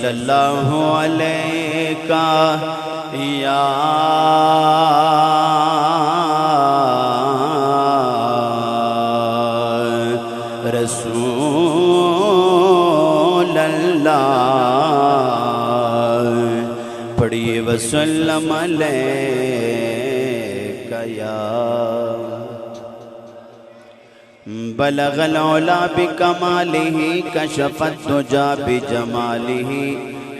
सल्लल्लाहु अलैका या रसूल अल्लाह। पढ़िए वसल्लम अलैका या बलगल औला बिकमालिही कशफत तुजा बिजमालिही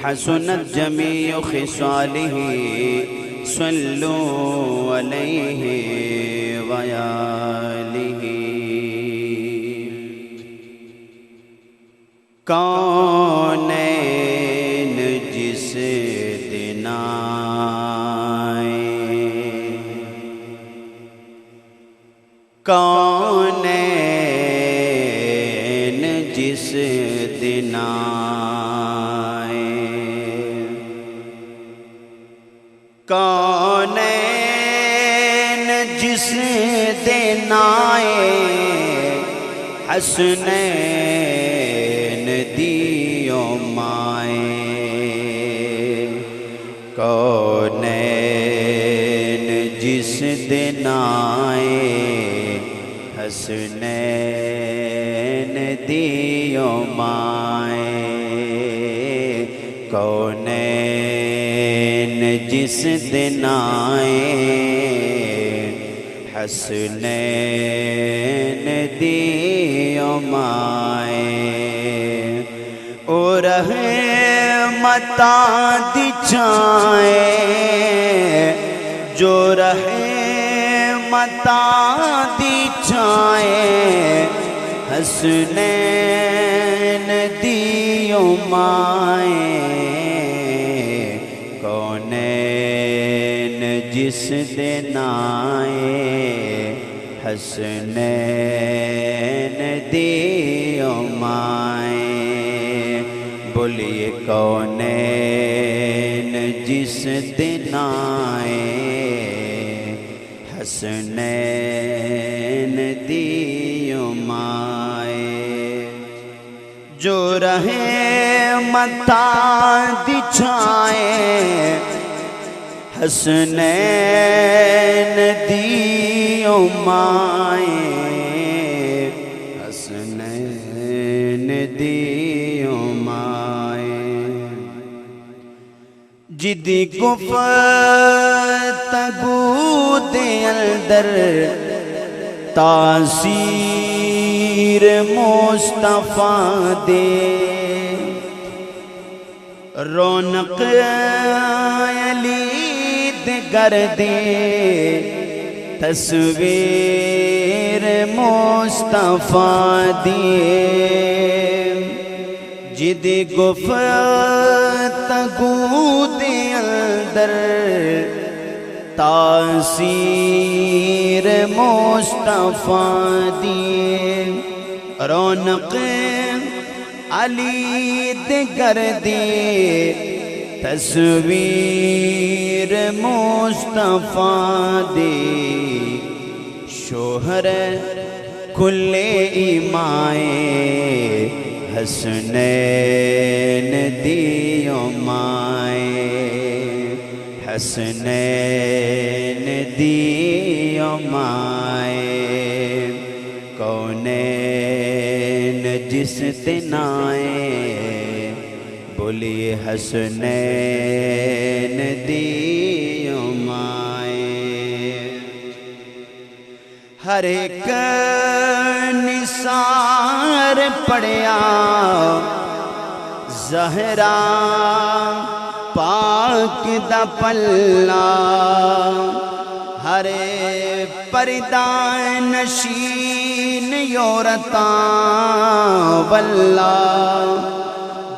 हसनत जमीउ खिसालिही सल्लु अलैहि वआलिही। कौनैन जिस दिन आए, कौनैन जिस दिन आए, कौनैन जिस दिन आए, हसनैन दियो माए। कौनैन जिस दिन आए, हसनैन दियो माए। कौनैन जिस दिन आए, हसनैन दियो माए। ओ रहमता दिछाए, जो रहमता दिछाए, हसनैन दियो माए। कौनैन जिस दिन आए, हसनैन दियो माए। बोलिए कौनैन जिस दिन आए, हसनैन दियो माए। जो रहमता दिछाए, हसनैन दियो माए। हसनैन दियो माए। जिदी गुफ्तगू दे अंदर तासीर मुस्तफा दे, रौनक अली कर दे, तस्वीर मुस्तफा दिए। जिदी गुफ्तगू दे अंदर तासीर मुस्तफा दिए, रौनक अली कर दे, तस्वीर मुस्तफा दे। शोहर कुल्ले इमाए, हसनैन दियो माए। हसनैन दियो माए। कौनैन जिस दिन आए, बोलिए हसनैन दियो माए। हर एक निसार पढ़िया ज़हरा पाक दा पल्ला, हरे पर्दा नशीन औरतां वल्ला।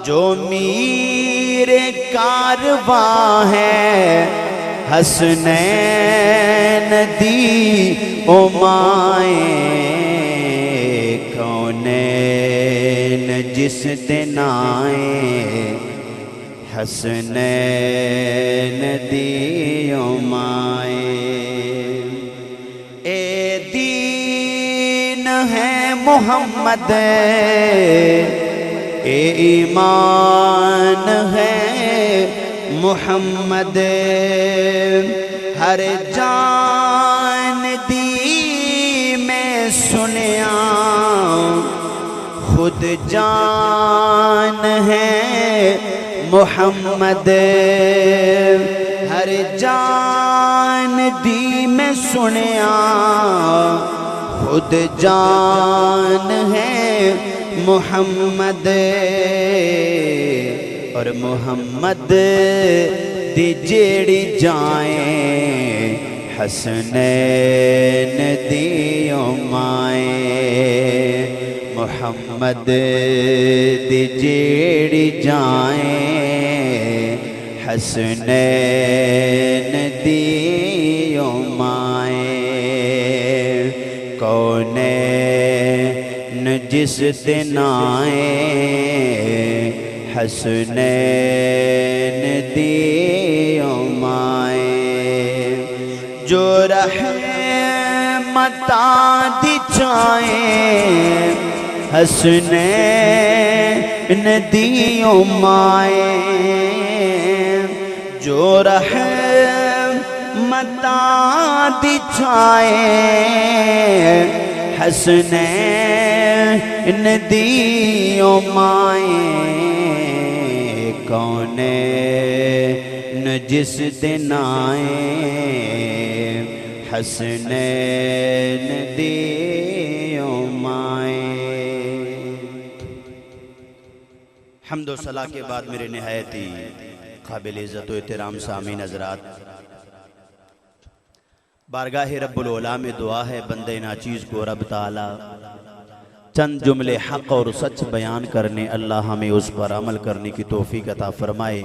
जो मीरे कारवा है, हसनैन दी ओ माए। कौनैन जिस दिन आए, हसनैन दियो माए। ए दीन है मोहम्मद ईमान है मुहम्मद हर जान दी मैं सुनिया खुद जान है मुहम्मद हर जान दी मैं सुनिया खुद जान है मुहम्मद और मुहम्मद दी जेड़ी जाए हसनैन दियो माए मुहम्मद दी जेड़ी जाए हसनैन दियो माए कौनैन जिस दिन आए हसनैन दियो माए जो रहमता दी चाए हसनैन दियो माए जो रहमता दी चाए हसनैन दियो माए कौनैन जिस दिन आए हसनैन दियो माए। हम्दो सलाह के बाद मेरे निहायत ही काबिल इज़्ज़त व एहतराम सामीन हज़रात, बारगाह रब्बुल औला में दुआ है बंदे नाचीज़ को रब ताला चंद जुमले हक़ और सच बयान करने अल्लाह हमें उस पर अमल करने की तौफीक अता फरमाए।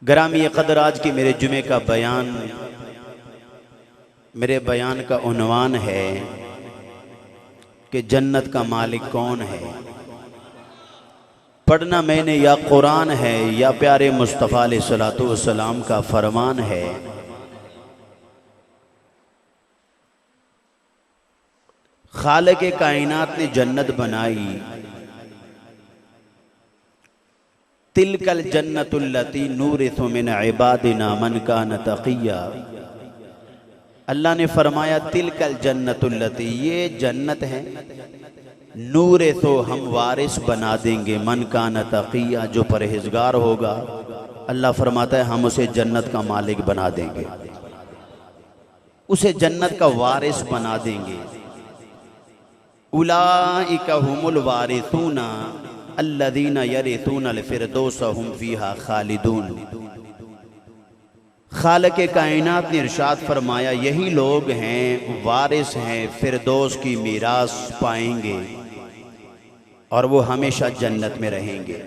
ग्रामी क़दर आज की मेरे जुमे का बयान, मेरे बयान का उन्वान है कि जन्नत का मालिक कौन है। पढ़ना मैंने या कुरान है या प्यारे मुस्तफ़ा अलैहिस्सलातु वस्सलाम का फरमान है। खालिक़े कायनात ने जन्नत बनाई, तिलकल जन्नतुल्लती नूरिथु मिन इबादिना मन कान तक़िया। अल्लाह ने फरमाया तिलकल जन्नतुल्लती, ये जन्नत है, नूरिथु हम वारिस बना देंगे मन कान तक़िया, जो परहेजगार होगा अल्लाह फरमाता है हम उसे जन्नत का मालिक बना देंगे, उसे जन्नत का वारिस बना देंगे। उलाइका हुमुल वारिसूना अल्लज़ीना यरिसूनल फ़िरदौस हुम फ़ीहा खालिदून। खालिक़े कायनात ने इरशाद फरमाया यही लोग हैं, वारिस हैं, फ़िरदौस की मीरास पाएंगे और वो हमेशा जन्नत में रहेंगे।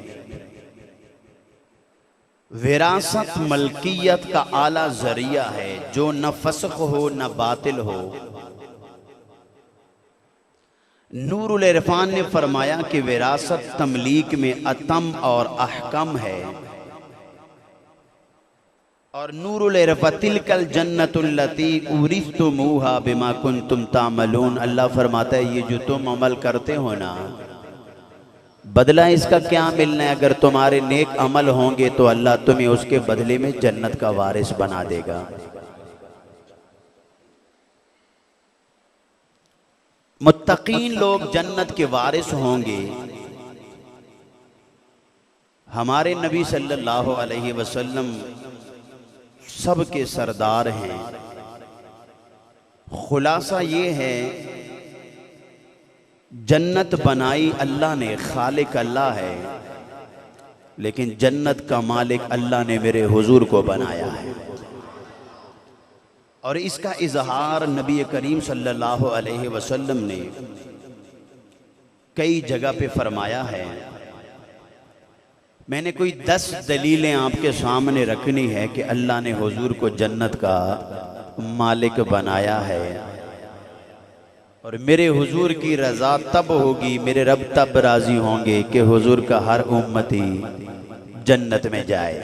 विरासत मलकियत का आला ज़रिया है जो न फस्ख हो न बातिल हो। नूरुल इरफान ने फरमाया कि विरासत तमलीक में अतम और अहकम है और नूरुल इरफा तिलकल जन्नतुल्लती उरिस्तुमूहा बिमा कुंतुम तामलून। अल्लाह फरमाता है ये जो तुम अमल करते हो ना, बदला इसका क्या मिलना है। अगर तुम्हारे नेक अमल होंगे तो अल्लाह तुम्हें उसके बदले में जन्नत का वारिस बना देगा। मुत्तकीन लोग जन्नत के वारिस होंगे। हमारे नबी सल्लल्लाहु अलैहि वसल्लम सबके सरदार हैं। खुलासा ये है जन्नत बनाई अल्लाह ने, खालिक अल्लाह है, लेकिन जन्नत का मालिक अल्लाह ने मेरे हुजूर को बनाया है। और इसका इजहार नबी करीम सल्लल्लाहु अलैहि वसल्लम ने कई जगह पे फरमाया है। मैंने कोई 10 दलीलें आपके सामने रखनी है कि अल्लाह ने हुजूर को जन्नत का मालिक बनाया है और मेरे हुजूर की रज़ा तब होगी, मेरे रब तब राज़ी होंगे कि हुजूर का हर उम्मती जन्नत में जाए।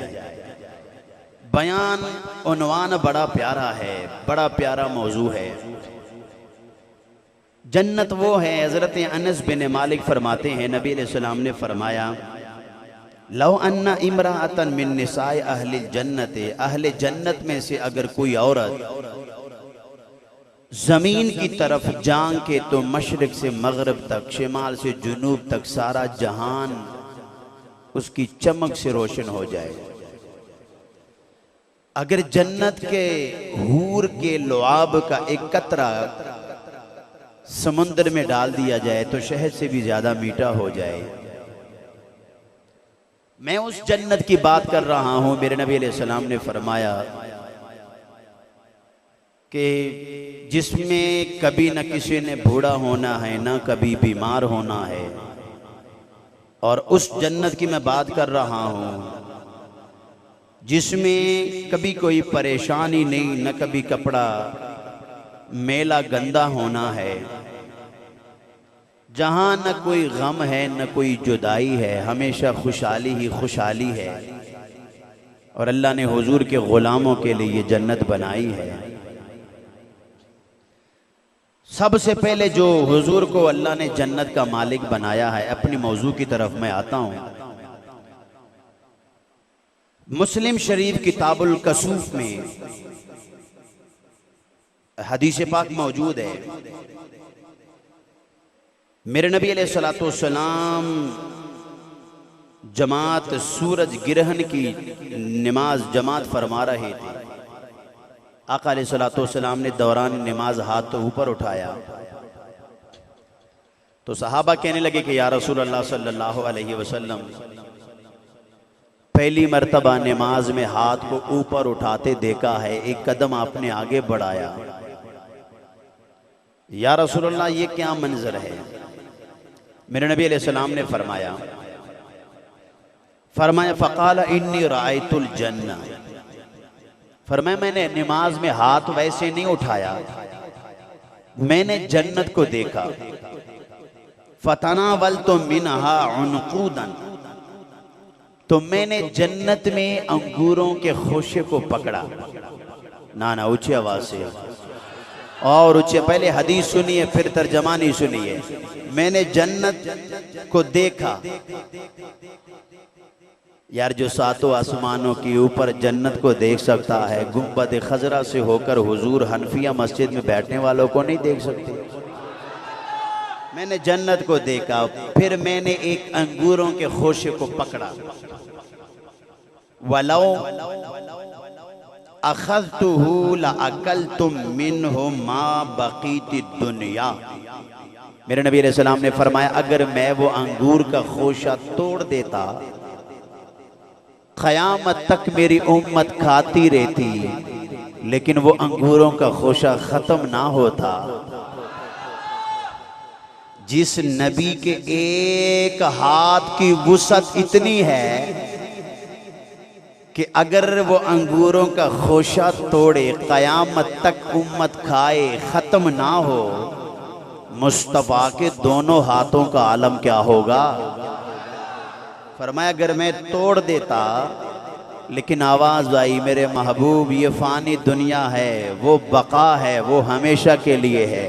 बयान उन्वान बड़ा प्यारा है, बड़ा प्यारा मौजू है। जन्नत वो है, हज़रत अनस बिन मालिक फरमाते हैं नबी अलैहिस्सलाम ने फरमाया, लौ अन्ना इमराअतन मिन निसाए अहलिल जन्नत, अहले जन्नत में से अगर कोई औरत ज़मीन की तरफ जान के तो मशरिक से मगरब तक, शिमाल से जुनूब तक सारा जहान उसकी चमक से रोशन हो जाए। अगर जन्नत के हूर के लुआब का एक कतरा समुद्र में डाल दिया जाए तो शहद से भी ज्यादा मीठा हो जाए। मैं उस जन्नत की बात कर रहा हूं। मेरे नबी अलैहिस्सलाम ने फरमाया कि जिसमें कभी न किसी ने बूढ़ा होना है, न कभी बीमार होना है। और उस जन्नत की मैं बात कर रहा हूं जिसमें कभी कोई परेशानी नहीं, न कभी कपड़ा मेला गंदा होना है, जहां न कोई गम है न कोई जुदाई है, हमेशा खुशहाली ही खुशहाली है। और अल्लाह ने हुजूर के गुलामों के लिए ये जन्नत बनाई है। सबसे पहले जो हुजूर को अल्लाह ने जन्नत का मालिक बनाया है, अपनी मौजू की तरफ मैं आता हूं। मुस्लिम शरीफ किताबुल कसूफ में हदीस पाक मौजूद है। मेरे नबी अलैहिस्सलातु वस्सलाम जमात सूरज गिरहन की नमाज जमात फरमा रहे थे। आका अलैहिस्सलातु वस्सलाम ने दौरान नमाज हाथ तो ऊपर उठाया तो सहाबा कहने लगे कि या रसूल अल्लाह सल्लल्लाहु अलैहि वसल्लम, पहली मर्तबा नमाज में हाथ को ऊपर उठाते देखा है, एक कदम आपने आगे बढ़ाया। या रसूल अल्लाह, ये क्या मंजर है? मेरे नबी अलैहिस्सलाम ने फरमाया फ़क़ाल इन्नी रायतुल जन्ना, फरमाया मैंने नमाज में हाथ वैसे नहीं उठाया, मैंने जन्नत को देखा। फ़तनावलतु मिनहा उनक़ूदन, तो मैंने जन्नत में अंगूरों के खोशे को पकड़ा। ना ऊंची आवाज से और ऊंचे, पहले हदीस सुनिए फिर तर्जमा नहीं सुनिए। मैंने जन्नत को देखा। यार जो सातों आसमानों के ऊपर जन्नत को देख सकता है, गुंबद खजरा से होकर हुजूर हनफिया मस्जिद में बैठने वालों को नहीं देख सकते। मैंने जन्नत को देखा, फिर मैंने एक अंगूरों के खोशे को पकड़ा। वलौ अखज़्तुहु लअकलतुम मिन्हु मा बक़ीति दुनिया, मेरे नबी अलैहिस्सलाम ने फरमाया अगर मैं वो अंगूर का खोशा तोड़ देता, क़यामत तक मेरी उम्मत खाती रहती, लेकिन वो अंगूरों का खोशा खत्म ना होता। जिस नबी के एक हाथ की वुसअत इतनी है कि अगर वो अंगूरों का खोशा तोड़े, क़यामत तक उम्मत खाए, ख़त्म ना हो, मुस्तफ़ा के दोनों हाथों का आलम क्या होगा। फरमाया अगर मैं तोड़ देता, लेकिन आवाज़ आई मेरे महबूब ये फ़ानी दुनिया है, वो बका है, वो हमेशा के लिए है।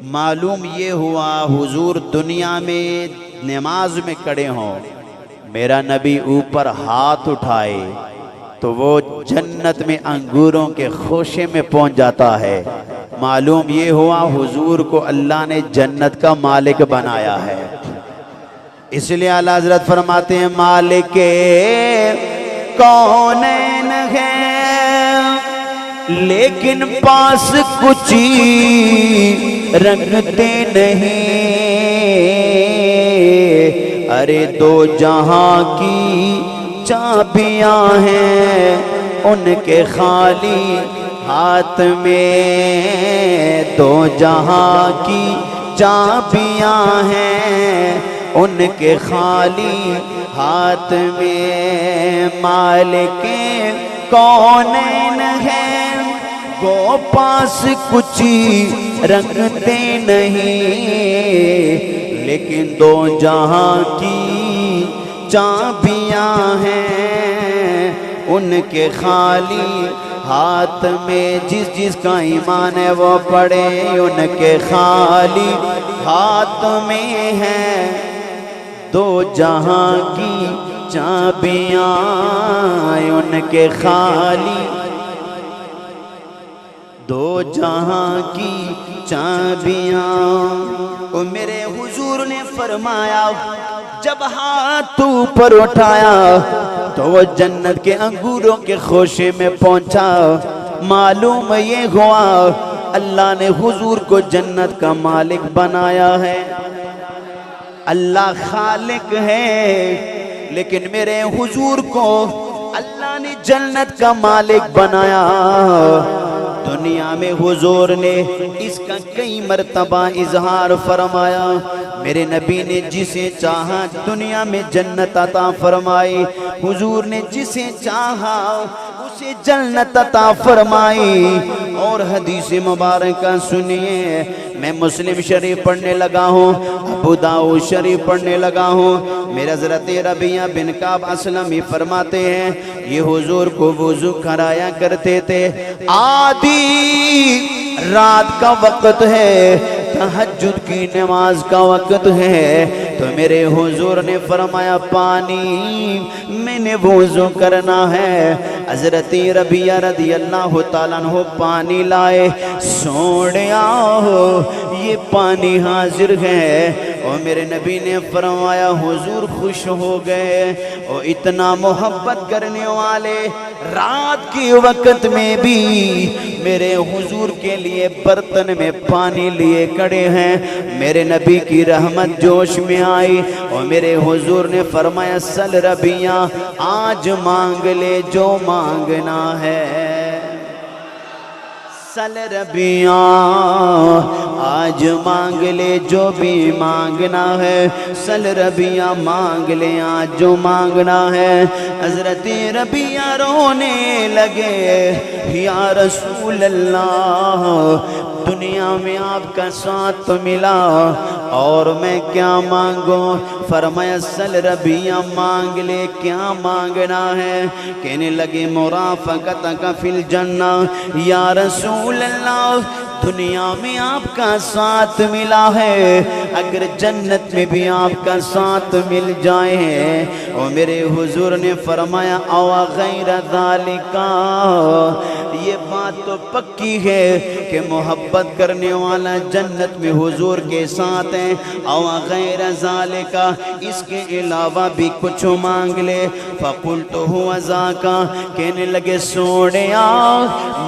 मालूम ये हुआ हुजूर दुनिया में नमाज में खड़े हों, मेरा नबी ऊपर हाथ उठाए तो वो जन्नत में अंगूरों के खोशे में पहुंच जाता है। मालूम ये हुआ हुजूर को अल्लाह ने जन्नत का मालिक बनाया है। इसलिए आला हज़रत फरमाते हैं मालिक कौनैन है लेकिन पास कुछ रखते नहीं। अरे दो जहां की चाबियां हैं उनके खाली हाथ में, दो जहां की चाबियां हैं उनके खाली हाथ में। मालिक कौनैन है वो पास कुछ रखते नहीं, लेकिन दो जहां की चाबियां हैं उनके खाली हाथ में जिस जिसका ईमान है वो पड़े उनके खाली हाथ में है दो जहां की चाबियां उनके खाली दो जहां की चाबियां। ओ मेरे हुजूर ने फरमाया जब हाथ ऊपर उठाया तो वो जन्नत के अंगूरों के खोशे में पहुंचा। मालूम ये हुआ अल्लाह ने हुजूर को जन्नत का मालिक बनाया है। अल्लाह खालिक है लेकिन मेरे हुजूर को अल्लाह ने जन्नत का मालिक बनाया। दुनिया में हुजूर ने इसका कई मर्तबा इजहार फरमाया। मेरे नबी ने जिसे चाहा दुनिया में जन्नत अता फरमाई। हुजूर ने जिसे चाहा उसे जन्नत अता फरमाई। और हदीस मुबारक सुनिए, मैं मुस्लिम शरीफ पढ़ने लगा हूँ, अबू दाऊद शरीफ पढ़ने लगा हूँ। मेरे हज़रत रबिया बिन काब असलमी फरमाते हैं ये हुजूर को वुज़ू कराया करते थे। आधी रात का वक्त है, तहज्जुद की नमाज का वक्त है, तो मेरे हुजूर ने फरमाया पानी मैंने वुज़ू करना है। हज़रत रबिया रज़ी अल्लाह तआला अन्हु पानी लाए। सोनिया ये पानी हाजिर है। और मेरे नबी ने फरमाया हुजूर खुश हो गए। और इतना मोहब्बत करने वाले रात के वक्त में भी मेरे हुजूर के लिए बर्तन में पानी लिए खड़े हैं। मेरे नबी की रहमत जोश में आई और मेरे हुजूर ने फरमाया सल रबिया आज मांग ले जो मांगना है। सल रबिया आज मांग ले जो भी मांगना है। सल रबिया मांग ले आज जो मांगना है। हज़रत रबिया रोने लगे या रसूल अल्लाह दुनिया में आपका साथ मिला और मैं क्या मांगू। फरमाया सल रबिया मांग ले क्या मांगना है। कहने लगे मुराफ़क़तक फिल जन्ना या रसूल अल्लाह दुनिया में आपका साथ मिला है, अगर जन्नत में भी आपका साथ मिल जाए। और मेरे हुजूर ने फरमाया अवा गैर ज़ालिका ये बात तो पक्की है कि मोहब्बत करने वाला जन्नत में हुजूर के साथ है। अवा गैर ज़ालिका इसके अलावा भी कुछ मांग ले। फ़क़ुल्तु हुवा ज़ाका कहने लगे सोनिया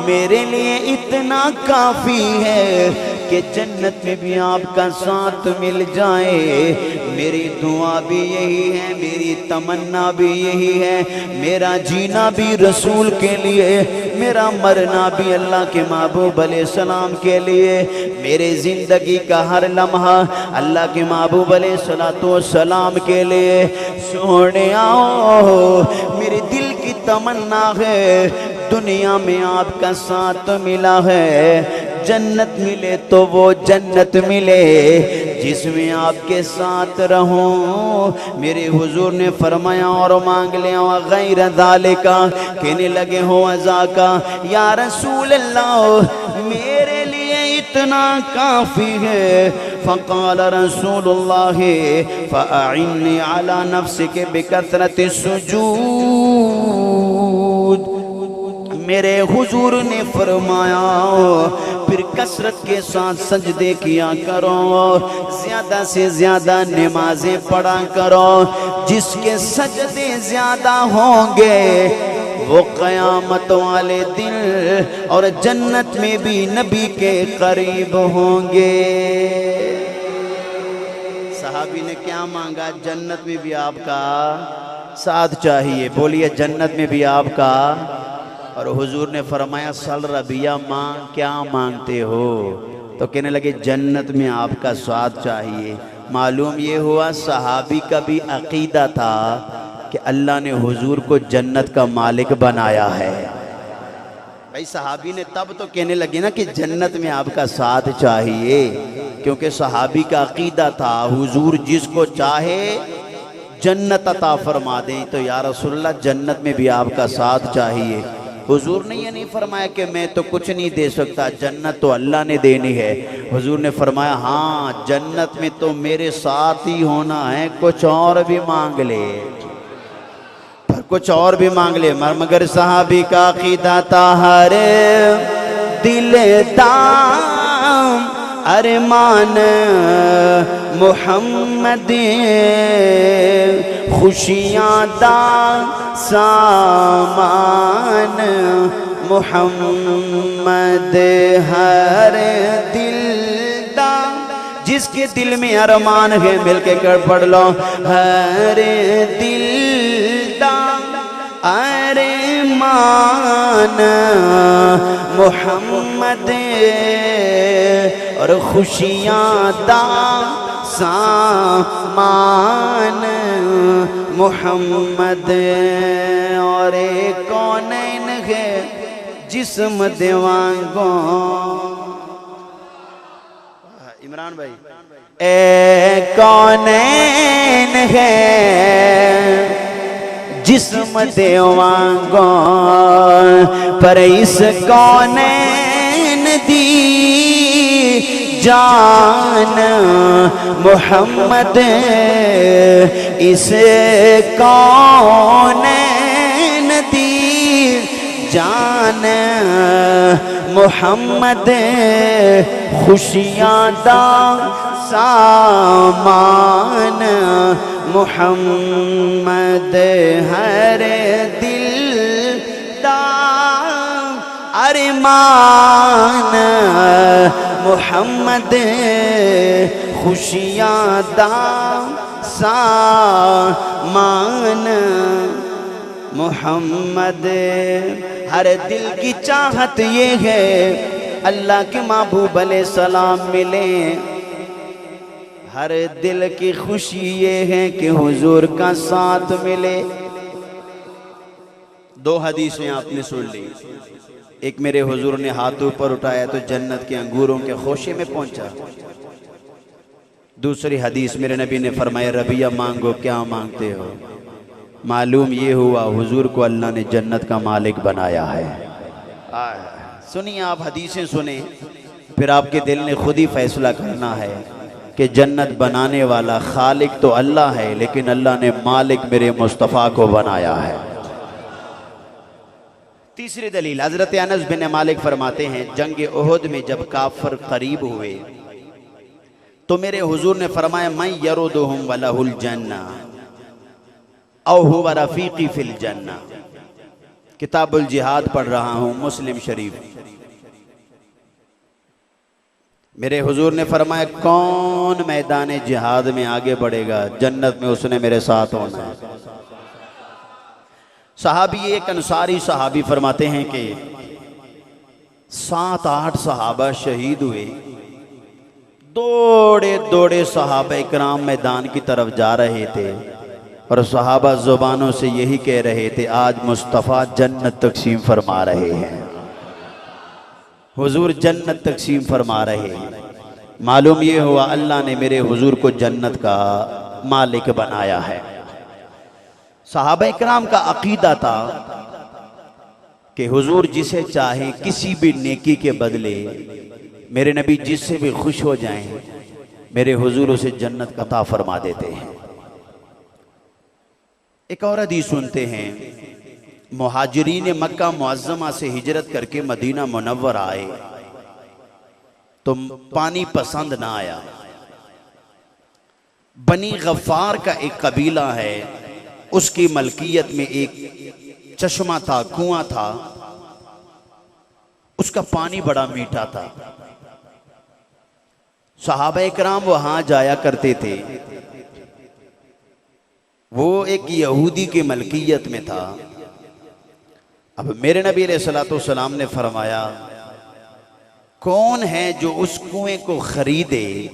मेरे लिए इतना काफ़ी है कि जन्नत में भी आपका साथ मिल जाए। मेरी दुआ भी यही है, मेरी तमन्ना भी यही है, मेरा जीना भी रसूल के लिए, मेरा मरना भी अल्लाह के महबूब अलैहिस्सलाम के लिए, मेरे ज़िंदगी का हर लम्हा अल्लाह के महबूब अलैहिस्सलाम के लिए। सोने आओ मेरे दिल की तमन्ना है दुनिया में आपका साथ मिला है, जन्नत मिले तो वो जन्नत मिले जिसमें आपके साथ रहूं। मेरे हुजूर ने फरमाया और मांग ले गैर ज़ालिका कहने लगे हो अज़ाका या रसूल अल्लाह मेरे लिए इतना काफ़ी है। फ़क़ाल रसूलुल्लाह फ़अइन्नी अला नफ्सिक बिकसरति सुजूद। मेरे हुजूर ने फरमाया फिर कसरत के साथ सजदे किया करो, ज्यादा से ज्यादा नमाजें पढ़ा करो। जिसके सजदे ज्यादा होंगे वो क़यामत वाले दिन और जन्नत में भी नबी के करीब होंगे। सहाबी ने क्या मांगा? जन्नत में भी आपका साथ चाहिए। बोलिए जन्नत में भी आपका। और हुजूर ने फरमाया सल रबिया मांग क्या मांगते हो? तो कहने लगे जन्नत में आपका साथ चाहिए। मालूम ये हुआ सहाबी का भी अकीदा था कि अल्लाह ने हुजूर को जन्नत का मालिक बनाया है। भाई सहाबी ने तब तो कहने लगे ना कि जन्नत में आपका साथ चाहिए, क्योंकि सहाबी का अकीदा था हुजूर जिसको चाहे जन्नत अता फरमा दें। तो या रसूलल्लाह जन्नत में भी आपका साथ चाहिए। हुजूर ने ये नहीं फरमाया कि मैं तो कुछ नहीं दे सकता, जन्नत तो अल्लाह ने देनी है। हुजूर ने फरमाया हाँ जन्नत में तो मेरे साथ ही होना है, कुछ और भी मांग ले, पर कुछ और भी मांग ले। मगर सहाबी का अकीदा था हर दिल दाम अरमान मोहम्मद खुशियाँ दा सामान मोहम्मद हर दिल दा, जिसके दिल में अरमान है मिलके कर पढ़ लो, हर दिल दा अरमान मोहम्मद और खुशियाँ दा सामान मोहम्मद। और कौन है जिस्म देवांगो, इमरान भाई, ए कौन है जिस्म देवांगो, पर इस कौन दी जान मोहम्मद, इस कौन दी जान मोहम्मद खुशियाँ दा सामान मोहम्मद हर दिल दा अरमान मोहम्मद खुशियाँ दा सामान मोहम्मद। हर दिल की चाहत ये है अल्लाह के महबूब अलैहिस्सलाम मिले, हर दिल की खुशी ये है कि हुजूर का साथ मिले। दो हदीसें आपने सुन ली, एक मेरे हुजूर ने हाथ ऊपर उठाया तो जन्नत के अंगूरों के खोशे में पहुंचा, दूसरी हदीस मेरे नबी ने फरमाया रबिया मांगो क्या मांगते हो, मालूम ये हुआ हुजूर को अल्लाह ने जन्नत का मालिक बनाया है। सुनिए आप हदीसें सुने, फिर आपके दिल ने खुद ही फैसला करना है कि जन्नत बनाने वाला खालिक तो अल्लाह है, लेकिन अल्लाह ने मालिक मेरे मुस्तफ़ा को बनाया है। तीसरी दलील हजरत अनस बिन मालिक फरमाते हैं जंग उहद में जब काफिर करीब हुए तो मेरे हुजूर ने फरमाया मैं यरुदुहुम वलहुल जन्ना औ हुवा रफीकी फिल जन्ना। किताबुल जिहाद पढ़ रहा हूँ मुस्लिम शरीफ। मेरे हुजूर ने फरमाया कौन मैदान जिहाद में आगे बढ़ेगा जन्नत में उसने मेरे साथ होना है। सहाबी एक अंसारी सहाबी फरमाते हैं कि 7-8 सहाबा शहीद हुए, दौड़े दौड़े सहाबा इकराम मैदान की तरफ जा रहे थे और सहाबा जुबानों से यही कह रहे थे आज मुस्तफ़ा जन्नत तकसीम फरमा रहे हैं, हुजूर जन्नत तकसीम फरमा रहे हैं। मालूम ये हुआ अल्लाह ने मेरे हुजूर को जन्नत का मालिक बनाया है। सहाबा इकराम का अकीदा था कि हुजूर जिसे चाहे किसी भी नेकी के बदले मेरे नबी जिससे भी खुश हो जाएं मेरे हुजूर उसे जन्नत अता फरमा देते हैं। एक और हदीस सुनते हैं, मुहाजिरीन मक्का मुअज्जमा से हिजरत करके मदीना मुनव्वर आए तो पानी पसंद ना आया। बनी गफ्फार का एक कबीला है, उसकी मलकियत में एक चश्मा था, कुआं था, उसका पानी बड़ा मीठा था। सहाबा इकराम वहां जाया करते थे। वो एक यहूदी की मलकियत में था। अब मेरे नबी अलैहिस्सलातु वस्सलाम ने फरमाया कौन है जो उस कुएं को खरीदे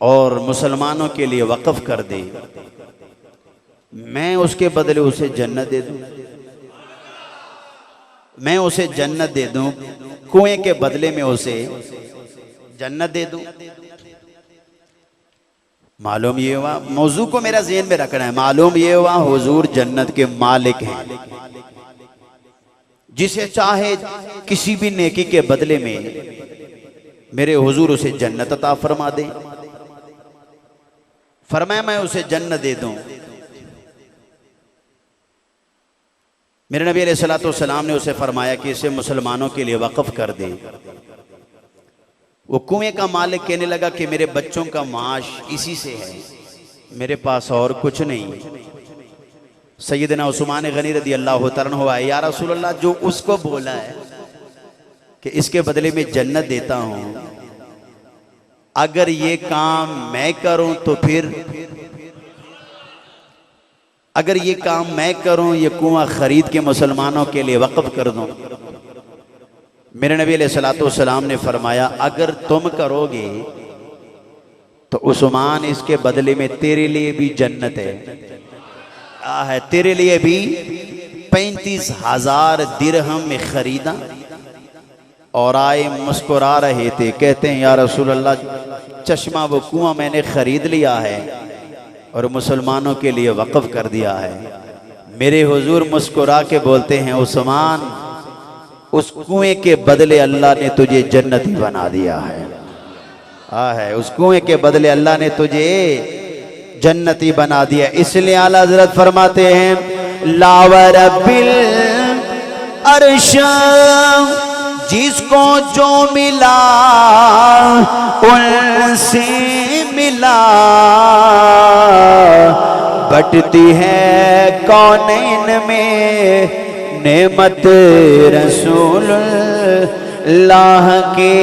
और मुसलमानों के लिए वक्फ कर दे, मैं उसके बदले उसे जन्नत दे दूं, मैं उसे जन्नत दे दूं, कुएं के बदले में उसे जन्नत दे दूं। मालूम ये हुआ, मौजू को मेरा ज़हन में रखना है, मालूम ये हुआ हुजूर जन्नत के मालिक हैं। जिसे चाहे किसी भी नेकी के बदले में मेरे हुजूर उसे जन्नत अता फरमा दे। फरमाया मैं उसे जन्नत दे दूं। मेरे नबी अलैहिस्सलातु वस्सलाम ने उसे फरमाया कि इसे मुसलमानों के लिए वक्फ कर दे। वो कुएं का मालिक कहने लगा कि मेरे बच्चों का माश इसी से है, मेरे पास और कुछ नहीं। सैयदना उस्मान गनी रदी अल्लाह तआला अन्हु आए, या रसूल अल्लाह, जो उसको बोला है कि इसके बदले में जन्नत देता हूं, अगर ये काम मैं करूं तो फिर, अगर ये काम मैं करूं, ये कुआं खरीद के मुसलमानों के लिए वक्फ कर दूं। मेरे नबी अलैहिस्सलातु वस्सलाम ने फरमाया अगर तुम करोगे तो उस्मान इसके बदले में तेरे लिए भी जन्नत है, तेरे लिए भी 35,000 दिरहम में खरीदा। और आए मुस्कुरा रहे थे, कहते हैं या रसूल अल्लाह, चश्मा वो कुआं मैंने खरीद लिया है और मुसलमानों के लिए वक्फ कर दिया है। मेरे हुजूर मुस्कुरा के बोलते हैं उस्मान, उस कुएं के बदले अल्लाह ने तुझे जन्नती बना दिया है, उस कुएं के बदले अल्लाह ने तुझे जन्नती बना दिया। इसलिए आला हज़रत फरमाते हैं लावर बिल अर्श, जिसको जो मिला उनसे मिला, बटती है कौनैन में नेमत रसूलुल्लाह के,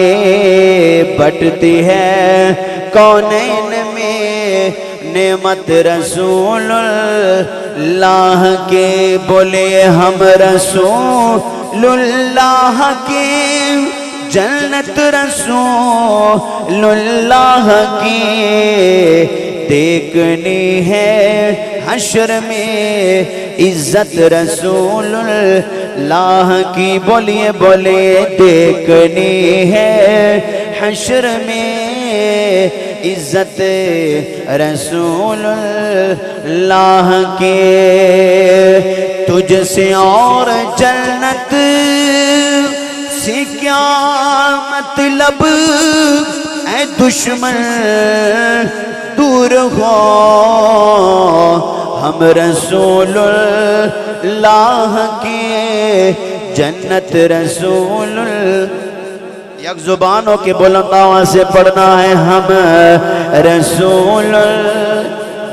बटती है कौनैन में नेमत रसूलुल्लाह के। बोले हम रसूलुल्लाह के, जन्नत रसूलुल्लाह की देखनी है हश्र में इज्जत रसूलुल्लाह की। बोलिए बोलिए देखनी है हश्र में इज्जत रसूलुल्लाह के। तुझसे और जन्नत से क्या मतलब ऐ दुश्मन, दूर हो हम रसूलुल्लाह के जन्नत रसूलुल्लाह। एक जुबानों के बुलंद आवाज़ से पढ़ना है हम रसूल,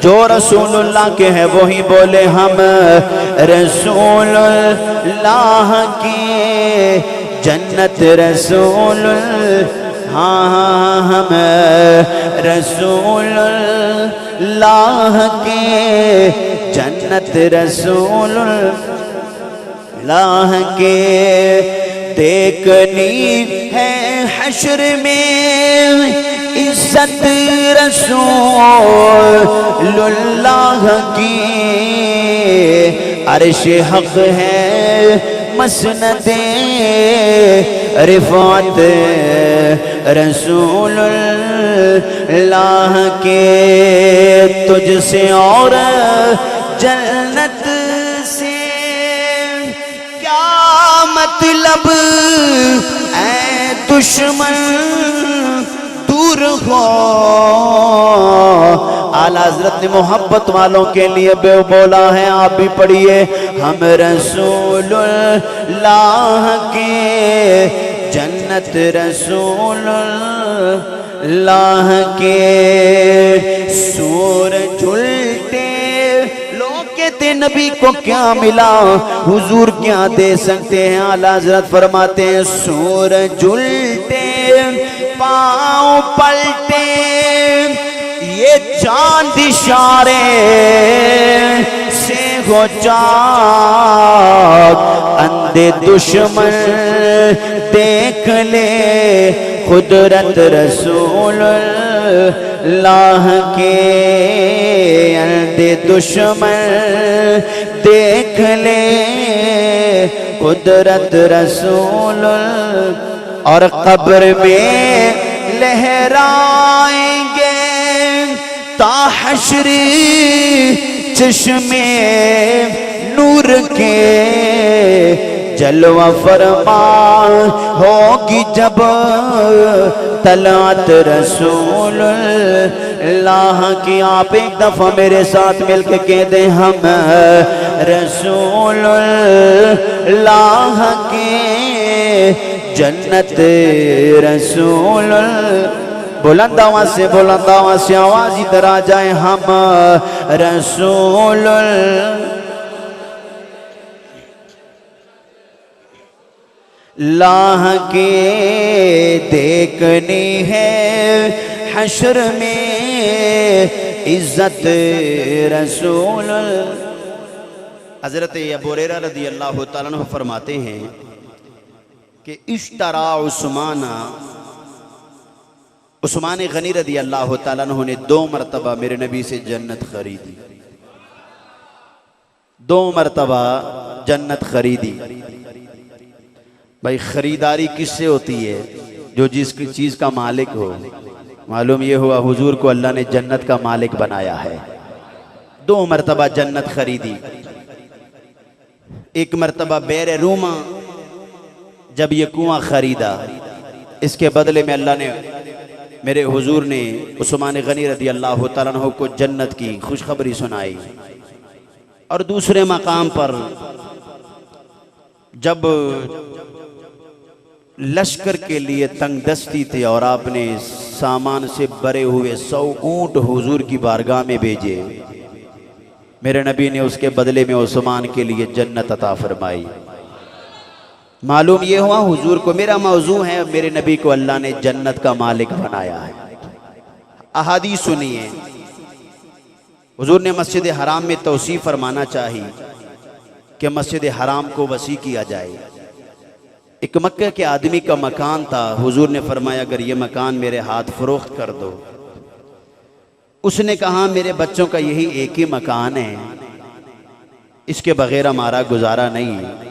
जो रसूलुल्लाह के हैं वही बोले हम रसूलुल्लाह की जन्नत रसूल। हाँ हम रसूलुल्लाह की जन्नत रसूलुल्लाह के देखनी है हश्र में इज्जत रसूलुल्लाह की। अर्श हक है मसनदे रिफात रसूलुल्लाह के। तुझसे और जन्नत से क्या मतलब ऐ दुश्मन, दूर हो। आला हज़रत ने मोहब्बत वालों के लिए बोला है, आप भी पढ़िए हम रसूलुल्लाह के जन्नत रसूलुल्लाह के। सूरज उल्टे लोग कहते नबी को क्या मिला, हुजूर क्या दे सकते हैं। आला हज़रत फरमाते हैं सूरज उल्टे पाँव पलटे, ये चांद इशारे से हो चाक। अंधे दुश्मन देख ले कुदरत रसूलुल्लाह के। अंधे दुश्मन देख ले कुदरत रसूलुल्लाह। और कब्र में लहराएंगे ताहश्री चश्मे नूर के, जलवा फरमा होगी जब तलात रसूलुल्लाह की। आप एक दफा मेरे साथ मिलके कह दें, हम रसूलुल्लाह के जन्नत रसूल। बुलंद आवाज से आवाज इधर आ जाए, हम रसूल लाह के देखनी है हश्र में इज्जत रसूल। हजरत अबू हुरैरा रज़ी अल्लाह तआला अन्हु फरमाते हैं कि इश्तरा उस्मान गनी रज़ी अल्लाह तआला अन्हु ने 2 मरतबा मेरे नबी से जन्नत खरीदी। 2 मरतबा जन्नत खरीदी। भाई खरीदारी किससे होती है? जो जिसकी चीज का मालिक हो। मालूम ये हुआ हुजूर को अल्लाह ने जन्नत का मालिक बनाया है। 2 मरतबा जन्नत खरीदी। एक मरतबा बैर रूमा जब ये कुआं खरीदा, इसके बदले में अल्लाह ने मेरे हुजूर ने उस्मान गनी रज़ी अल्लाह तआला अन्हु को जन्नत की खुशखबरी सुनाई। और दूसरे मकाम पर जब लश्कर के लिए तंग दस्ती थे और आपने सामान से भरे हुए 100 ऊंट हुजूर की बारगाह में भेजे, मेरे नबी ने उसके बदले में उस्मान के लिए जन्नत अता फरमाई। मालूम ये हुआ हुजूर को, मेरा मौजू है, मेरे नबी को अल्लाह ने जन्नत का मालिक बनाया है। अहादीस सुनिए, हुजूर ने मस्जिद हराम में तौसी फरमाना चाहिए कि मस्जिद हराम को वसी किया जाए। एक मक्के के आदमी का मकान था, हुजूर ने फरमाया अगर ये मकान मेरे हाथ फरोख्त कर दो। उसने कहा मेरे बच्चों का यही एक ही मकान है, इसके बगैर हमारा गुजारा नहीं है।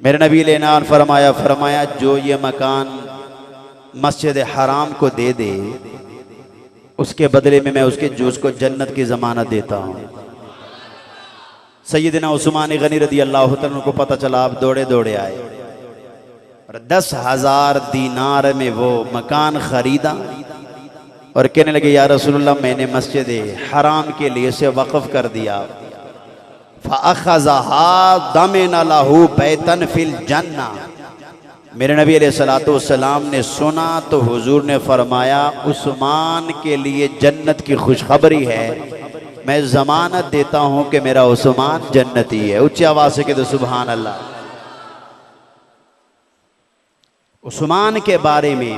मेरे नबी ने ऐलान फरमाया जो ये मकान मस्जिद हराम को दे दे, उसके बदले में मैं उसको जन्नत की जमानत देता हूँ। सैयदना उस्मान गनी रज़ी अल्लाह तआला को पता चला, आप दौड़े दौड़े आए और 10,000 दीनार में वो मकान खरीदा और कहने लगे या रसूलुल्लाह मैंने मस्जिद हराम के लिए इसे वक़फ़ कर दिया। फ़अख़ज़हा दमिन लहू बैतन फिल जन्ना। मेरे नबी अलैहिस्सलातु वस्सलाम ने सुना तो हुजूर ने फरमाया उस्मान के लिए जन्नत की खुशखबरी है, मैं जमानत देता हूं कि मेरा उस्मान जन्नती है। ऊंची आवाज से कह दो सुभान अल्लाह। उस्मान के बारे में,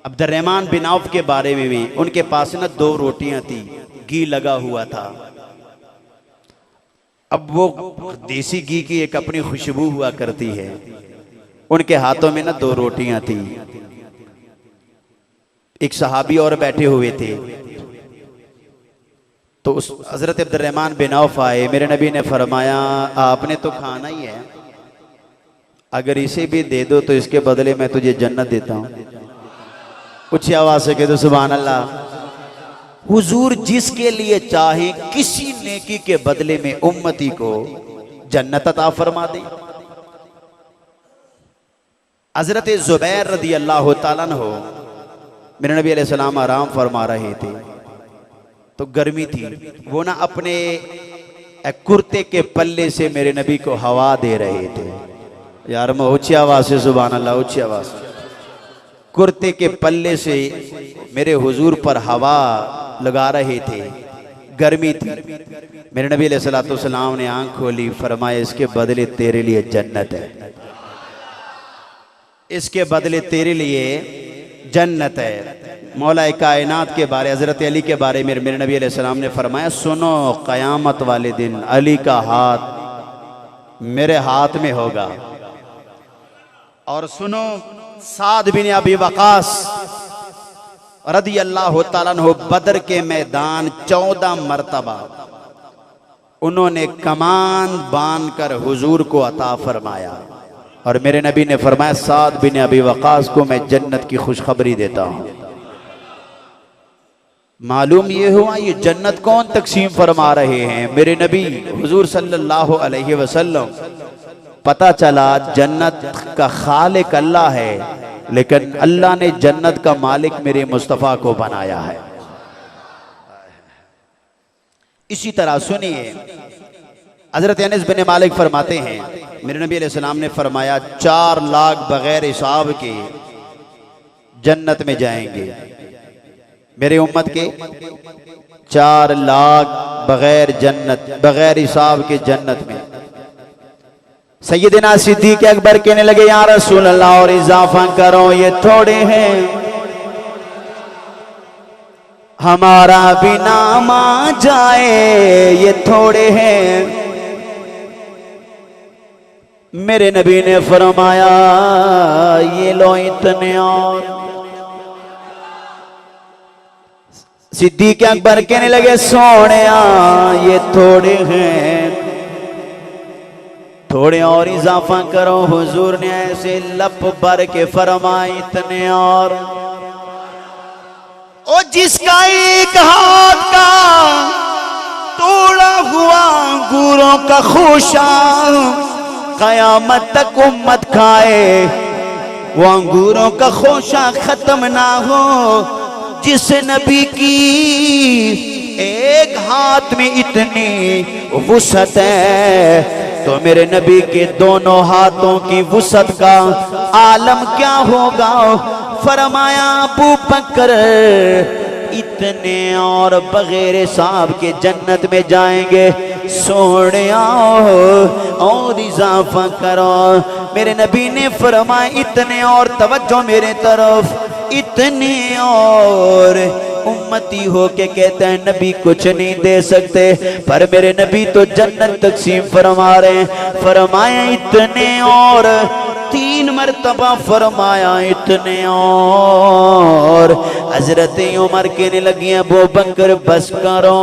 अब्दुर्रहमान बिन औफ के बारे में भी, उनके पास ना 2 रोटियां थी, घी लगा हुआ था। अब वो देसी घी की एक अपनी खुशबू हुआ करती है। उनके हाथों में ना 2 रोटियां थी। एक सहाबी और बैठे हुए थे, तो उस हजरत अब्दुर्रहमान बिन औफ आए। मेरे नबी ने फरमाया आपने तो खाना ही है, अगर इसे भी दे दो तो इसके बदले मैं तुझे जन्नत देता हूं। ऊंची आवाज से कह दो सुभान अल्लाह। हुजूर जिसके लिए चाहे किसी नेकी के बदले में उम्मती को जन्नत अता फरमा दे। हजरत जुबैर रज़ी अल्लाह तआला अन्हु, मेरे नबी अलैहिस्सलाम आराम फरमा रहे थे, तो गर्मी थी, वो ना अपने कुर्ते के पल्ले से मेरे नबी को हवा दे रहे थे। यार मैं ऊंची आवाज से सुभान अल्लाह, ऊंची आवाज। कुर्ते के पल्ले से मेरे हुजूर पर हवा लगा रहे थे, गर्मी थी। मेरे नबी अलैहिस्सलातु वस्सलाम ने आंख खोली, फरमाया इसके बदले तेरे लिए जन्नत है, इसके बदले तेरे लिए जन्नत है। मौला कायनात के बारे, हजरत अली के बारे में मेरे नबी अलैहिस्सलाम ने फरमाया सुनो क़यामत वाले दिन अली का हाथ मेरे हाथ में होगा। और सुनो साद बिन अबी वक़ास रज़ी अल्लाह तआला अन्हु, बदर के मैदान 14 मरतबा उन्होंने कमान बांधकर हुजूर को अता फरमाया। और मेरे नबी ने फरमाया साद बिन अबी वक़ास को मैं जन्नत की खुशखबरी देता हूं। मालूम ये हुआ ये जन्नत कौन तकसीम फरमा रहे हैं? मेरे नबी हुजूर सल्लल्लाहु अलैहि वसल्लम। पता चला जन्नत का खालिक अल्लाह है, लेकिन अल्लाह ने जन्नत का मालिक मेरे मुस्तफ़ा को बनाया है। इसी तरह सुनिए, हजरत अनस बिन मालिक फरमाते हैं, मेरे नबी अलैहिस्सलाम ने फरमाया 4 लाख बगैर हिसाब के जन्नत में जाएंगे। मेरे उम्मत के 4 लाख बगैर हिसाब के जन्नत में। सैयदना सिद्दीक़ अकबर कहने लगे, या रसूल अल्लाह और इजाफा करो, ये थोड़े हैं, हमारा भी नाम आ जाए, ये थोड़े हैं। मेरे नबी ने फरमाया, ये लो इतने और। सिद्दीक़ अकबर कहने लगे, सोनिया ये थोड़े हैं, थोड़े और इजाफा करो। हुजूर ने ऐसे लप भर के फरमाए, इतने और। ओ जिसका एक हाथ का तोड़ा हुआ अंगूरों का खोशा कयामत तक उम्मत खाए, वो अंगूरों का खोशा खत्म ना हो। जिस नबी की एक हाथ में इतनी वुसअत है, तो मेरे नबी के दोनों हाथों की वुसअत का आलम क्या होगा। फरमाया, अबू बकर इतने और बगैर हिसाब के जन्नत में जाएंगे। सोने आओ और इजाफा करो। मेरे नबी ने फरमाया, इतने और, तवज्जो मेरे तरफ, इतने और। उम्मती हो के कहते हैं नबी कुछ नहीं दे सकते, पर मेरे नबी तो जन्नत तकसीम फरमा रहे। फरमाया इतने और, 3 मरतबा फरमाया इतने और। हजरत उमर कहने लगी, अबू बकर बस करो,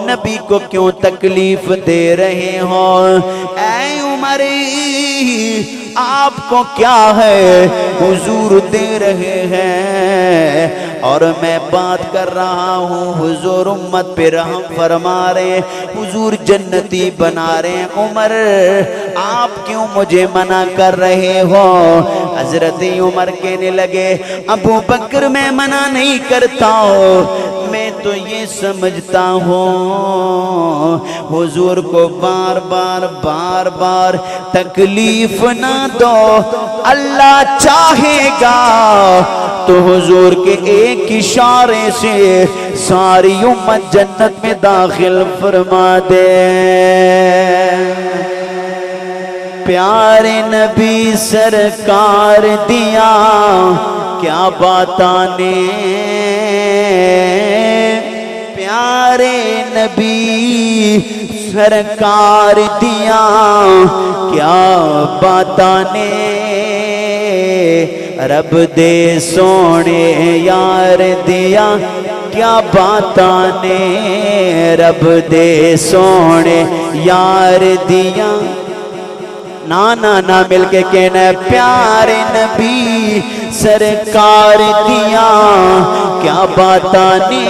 नबी को क्यों तकलीफ दे रहे हो। ऐ उमर, आपको क्या है, हुजूर दे रहे हैं और मैं बात कर रहा हूँ। हुजूर उम्मत पे रहम फरमा रहे, हुजूर जन्नती बना रहे। उमर, आप क्यों मुझे मना कर रहे हो। हजरत उमर कहने लगे, अबू बकर मैं मना नहीं करता हूँ, मैं तो ये समझता हूँ हुजूर को बार बार तकलीफ ना दो। अल्लाह चाहेगा तो हुजूर के एक इशारे से सारी उम्मत जन्नत में दाखिल फरमा दे। प्यारे नबी सरकार दिया क्या बाताने, प्यारे नबी सरकार दिया क्या बाताने। रब दे सोने यार दिया क्या बाताने, रब दे सोने यार दिया। ना मिलके कहना है, प्यारे नबी सरकार दिया क्या बाताने।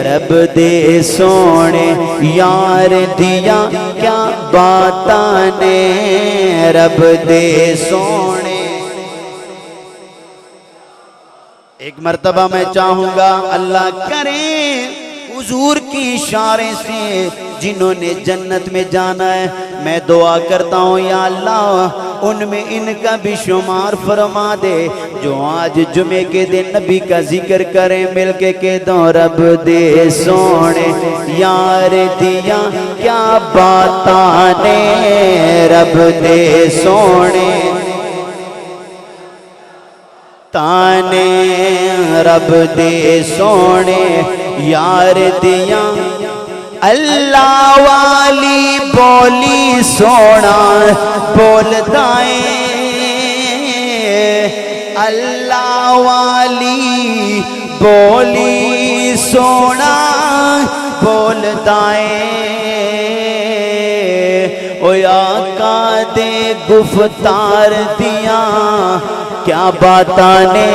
रब दे सोने यार दिया क्या बाताने, रब दे सोने। एक मर्तबा मैं चाहूंगा अल्लाह करे हुजूर के इशारे से जिन्होंने जन्नत में जाना है, मैं दुआ करता हूँ या अल्लाह उनमें इनका भी शुमार फरमा दे, जो आज जुमे के दिन नबी का जिक्र करें। मिलके कह दो, रब दे सोने यार दिया क्या बाताने, रब दे सोने ताने, रब दे सोने यार दिया। अल्लाह वाली बोली सोना बोलता है, अल्लाह वाली बोली सोना बोलता है। ओ आका दे गुफ्तार दिया क्या बाताने,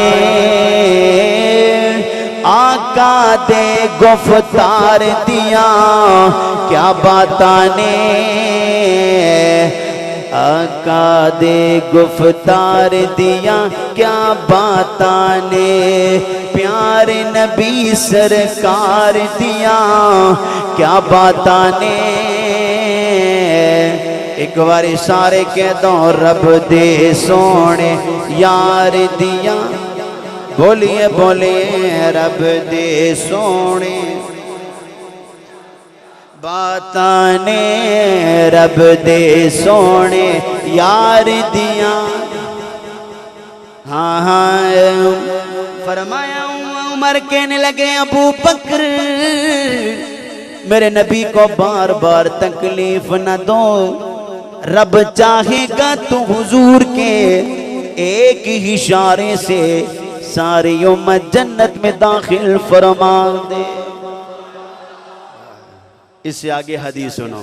आका दे गुफ्तार दिया क्या बाताने, आका दे गुफ्तार दिया क्या बाताने, प्यारे नबी सरकार दिया क्या बाताने। एक बार सारे कह दो रब दे सोने यार दिया, बोलिए बोलिए रब दे सोने बाताने, रब दे सोने यार दिया। हाँ हाँ फरमाया उमर कहने लगे अबू बकर मेरे नबी को बार बार तकलीफ न दो, रब चाहेगा तो हुजूर के एक ही इशारे से सारी उम्मत जन्नत में दाखिल फरमा दे। इससे आगे हदीस सुनो,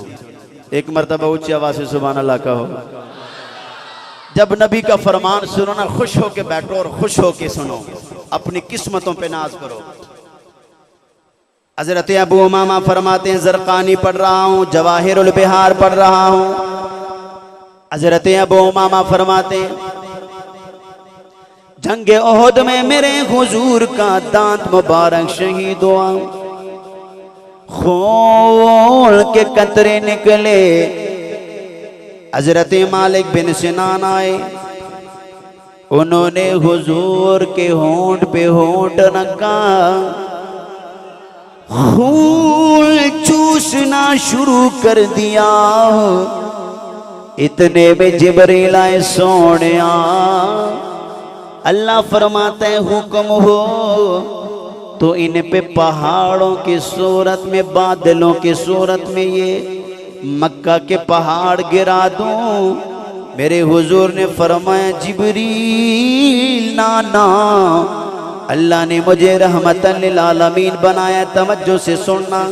एक मर्तबा ऊंची आवाज से सुभान अल्लाह कहो। जब नबी का फरमान सुनो ना खुश होके बैठो और खुश होके सुनो, अपनी किस्मतों पे नाज करो। हजरत अबू उमामा फरमाते हैं ज़रक़ानी पढ़ रहा हूँ, जवाहिरुल बिहार पढ़ रहा हूँ। हजरत अबू उमामा फरमाते जंगे ओहद में मेरे हुजूर का दांत मुबारक शहीद हुआ, खून के कतरे निकले। हजरत मालिक बिन सिनान आए, उन्होंने हुजूर के होंठ पे होंठ रखा, खून चूसना शुरू कर दिया। इतने में जिब्रील आए सोनिया, अल्लाह फरमाता है हुक्म हो तो इन पे पहाड़ों की सूरत में, बादलों की सूरत में ये मक्का के पहाड़ गिरा दूं। मेरे हुजूर ने फरमाया जिब्रील ना, अल्लाह ने मुझे रहमतन लिल आलमीन बनाया। तवज्जो से सुनना,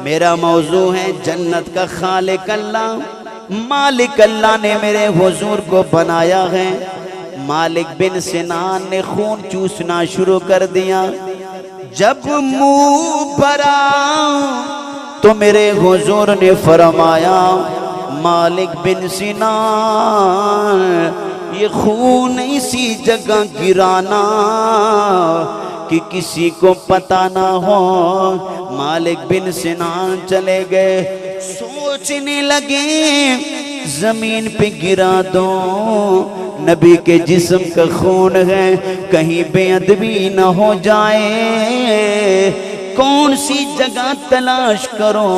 मेरा मौजू है जन्नत का खालिक अल्लाह, मालिक अल्लाह ने मेरे हुजूर को बनाया है। मालिक बिन सिनान ने खून चूसना शुरू कर दिया। जब मुंह भरा तो मेरे हुजूर ने फरमाया मालिक बिन सिनान ये खून इसी जगह गिराना कि किसी को पता ना हो। मालिक बिन सिनान चले गए, सोचने लगे जमीन पे गिरा दो, नबी के जिस्म का खून है कहीं बेअदबी न हो जाए। कौन सी जगह तलाश करो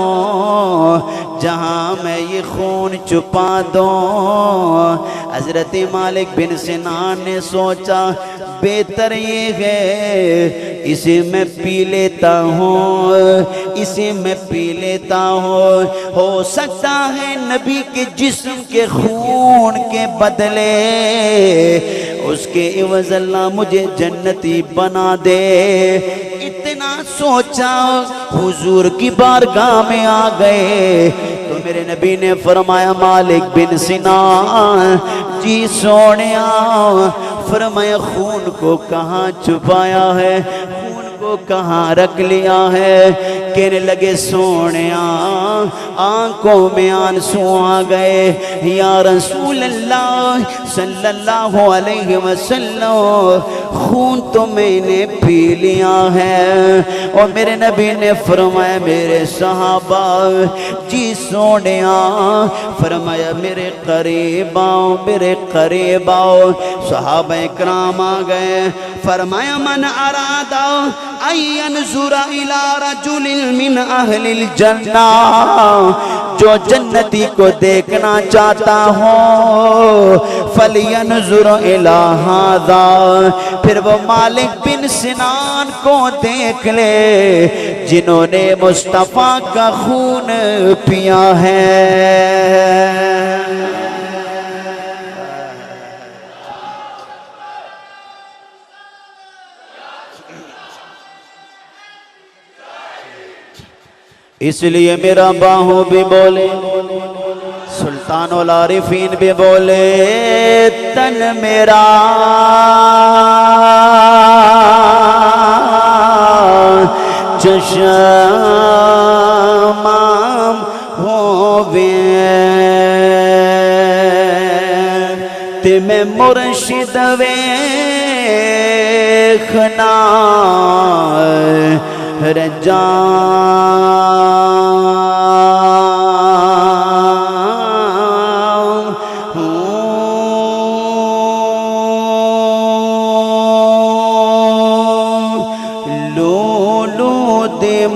जहां मैं ये खून छुपा दूं। हजरत मालिक बिन सिनान ने सोचा बेहतर ये है इसे मैं पी लेता हूँ, इसे मैं पी लेता हूँ। हो सकता है नबी के जिस्म के खून के बदले उसके इवज़ अल्लाह मुझे जन्नती बना दे। इतना सोचा, हुजूर की बारगाह में आ गए तो मेरे नबी ने फरमाया मालिक बिन सिनान जी सोनिया, फरमाया खून को कहाँ छुपाया है, खून को कहाँ रख लिया है। कहने लगे सोनिया आंखों में आंसू आ गए, या रसूल अल्लाह सल्लल्लाहु अलैहि वसल्लम खून तो मैंने पी लिया है। और मेरे नबी ने फरमाया मेरे सहाबा जी सोनिया, फरमाया मेरे करीब आओ, मेरे करीब आओ। सहाबा इकराम आ गए, फरमाया मन अरादा अय्यनजुरा इला रजुलिन मिन अहलिल जन्ना, जो जन्नती को देखना चाहता हो फलियनजुर इला हादा, फिर वो मालिक बिन सिनान को देख ले जिन्होंने मुस्तफा का खून पिया है। इसलिए मेरा बाहू भी बोले, सुल्तानुल आरिफीन भी बोले, तन मेरा शमाम होवे ते मैं मुर्शिद वेखना रजा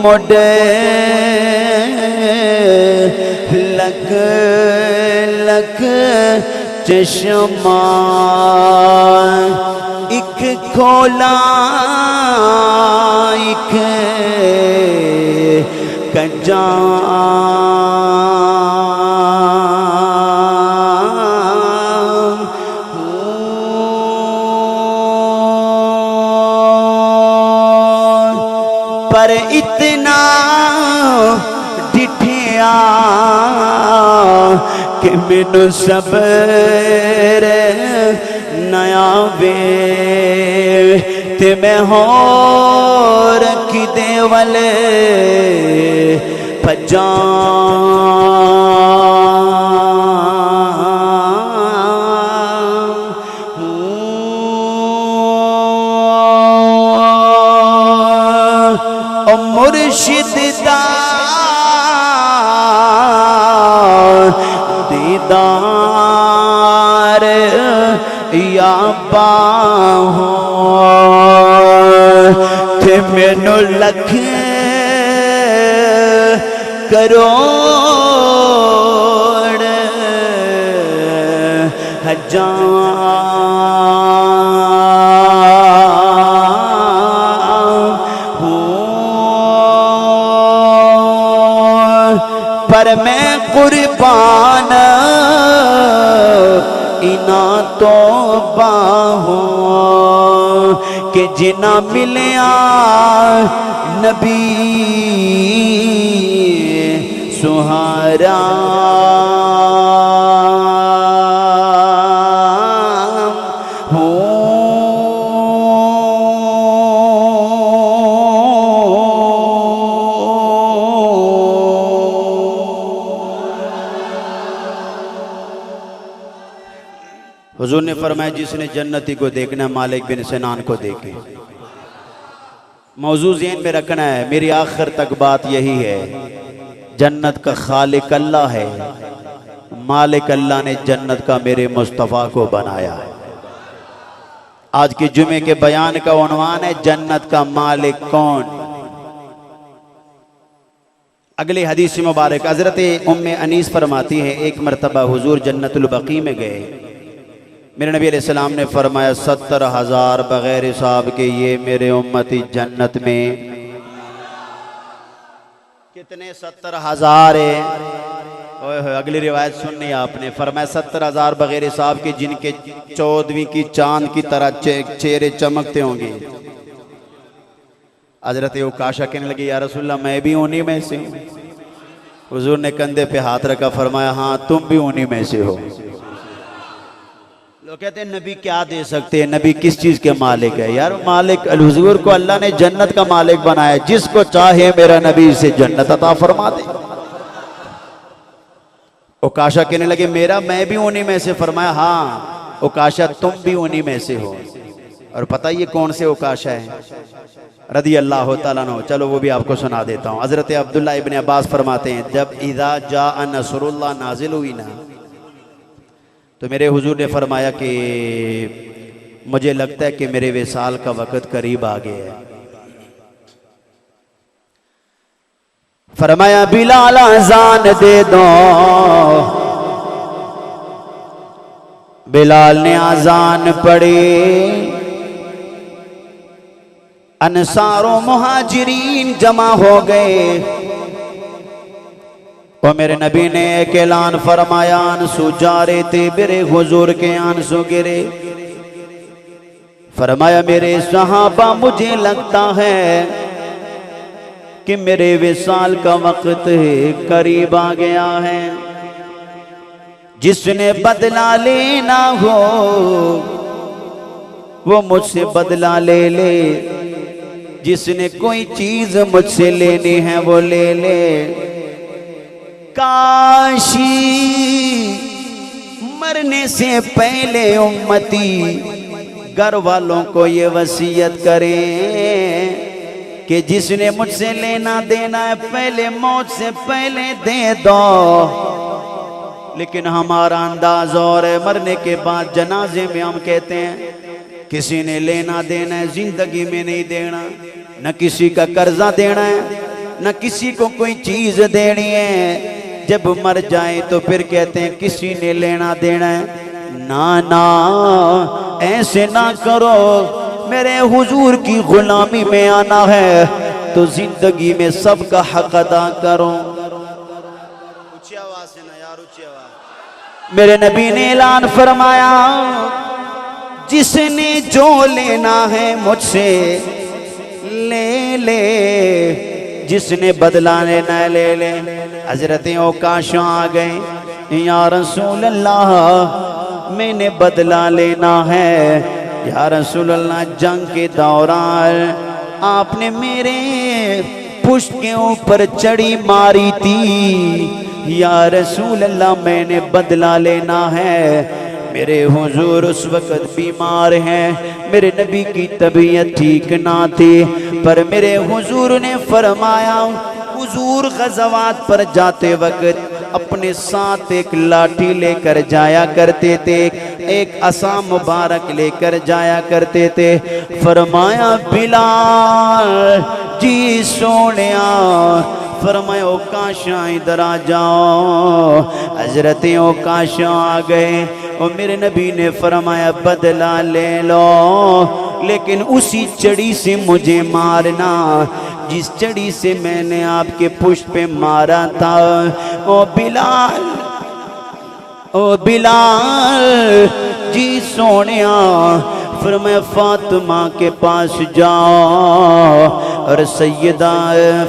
मोडे लख लख चश्मा इक खोला इक कंजा पर इतना डिठिया कि मैनू सबर नया वे ते मैं होर किदे वाले भजा मुर्शिद दा दीदार या बाहो ते मैनू लख करोड़ पर मैं कुर्बान इना तो बाहों के जिना मिलिया नबी सुहारा हुजूर ने फरमाया जिसने जन्नती को देखना मालिक बिन सिनान को देखे। मौजू ज़हन में रखना है, मेरी आखिर तक बात यही है, जन्नत का खालिक अल्लाह है, मालिक अल्लाह ने जन्नत का मेरे मुस्तफ़ा को बनाया है। आज के जुमे के बयान का उन्वान है जन्नत का मालिक कौन। अगले हदीस मुबारक हज़रत उम्मे अनीस फरमाती है, एक मरतबा हुजूर जन्नतुल बकी में गए, मेरे नबी अलैहिस्सलाम ने फरमाया 70,000 बगैर हिसाब के ये मेरे उम्मती जन्नत में। कितने 70,000 है? ओए अगली रिवायत सुननी आपने, फरमाया 70,000 बगैर हिसाब के जिनके 14वीं की चांद की तरह चेहरे चमकते होंगे। हजरत उकाशा कहने लगे या रसूलल्लाह मैं भी उन्हीं में से हूँ। हुजूर ने कंधे पे हाथ रखा, फरमाया हाँ तुम भी उन्हीं में से हो। लोग कहते हैं नबी क्या दे सकते हैं, नबी किस चीज के मालिक है? यार मालिक हुजूर को अल्लाह ने जन्नत का मालिक बनाया, जिसको चाहे मेरा नबी से जन्नत अता फरमा दे। उकाशा कहने लगे मेरा मैं भी उन्हीं में से, फरमाया हाँ उकाशा तुम भी उन्हीं में से हो। और पता ये कौन से उकाशा है? रदी अल्लाह तआला अन्हु। चलो वो भी आपको सुना देता हूँ। हजरत अब्दुल्लाह इब्न अब्बास फरमाते हैं जब इज़ा जाअ नसरुल्लाह नाजिल हुई ना, तो मेरे हुजूर ने फरमाया कि मुझे लगता है कि मेरे विसाल का वक़्त करीब आ गया है। फरमाया बिलाल अज़ान दे दो। बिलाल ने अज़ान पढ़ी, अंसारों मुहाजिरीन जमा हो गए। वो मेरे नबी ने एक ऐलान फरमाया, आंसू जा रहे थे, मेरे हुजूर के आंसू गिरे। फरमाया मेरे सहाबा मुझे लगता है कि मेरे विसाल का वक्त करीब आ गया है। जिसने बदला लेना हो वो मुझसे बदला ले ले, जिसने कोई चीज मुझसे लेनी है वो ले ले। काशी मरने से पहले उम्मती घर वालों को ये वसीयत करें कि जिसने मुझसे लेना देना है पहले मौत से पहले दे दो। लेकिन हमारा अंदाज और है, मरने के बाद जनाजे में हम कहते हैं किसी ने लेना देना है जिंदगी में नहीं देना, न किसी का कर्जा देना है न किसी को कोई चीज देनी है। जब मर जाए तो फिर कहते हैं किसी ने लेना देना है। ना ना ऐसे ना करो, मेरे हुजूर की गुलामी में आना है तो जिंदगी में सबका हक अदा करो। ऊंची आवाज से ना यार, ऊंची आवाज। मेरे नबी ने ऐलान फरमाया जिसने जो लेना है मुझसे ले ले, जिसने बदला लेना है ले ले। हजरत औकाश आ गए, या रसूल अल्लाह मैंने बदला लेना है। या रसूल अल्लाह जंग के दौरान आपने मेरे पुष्ट के ऊपर चढ़ी मारी थी। या रसूल अल्लाह मैंने बदला लेना है। मेरे हुजूर उस वक्त बीमार हैं, मेरे नबी की तबीयत ठीक ना थी, पर मेरे हुजूर ने फरमाया, हुजूर ग़ज़वात पर जाते वक्त अपने साथ एक लाठी लेकर जाया करते थे, एक असा मुबारक लेकर जाया करते थे। फरमाया बिलाल जी सोनिया, फरमाया औकाशा इधर आ जाओ। हजरत औकाशा आ गए और मेरे नबी ने फरमाया बदला ले लो, लेकिन उसी चढ़ी से मुझे मारना जिस चढ़ी से मैंने आपके पुष्प पे मारा था। ओ बिलाल, ओ बिलाल जी सोनिया, फिर मैं फातिमा के पास जाओ और सैयदा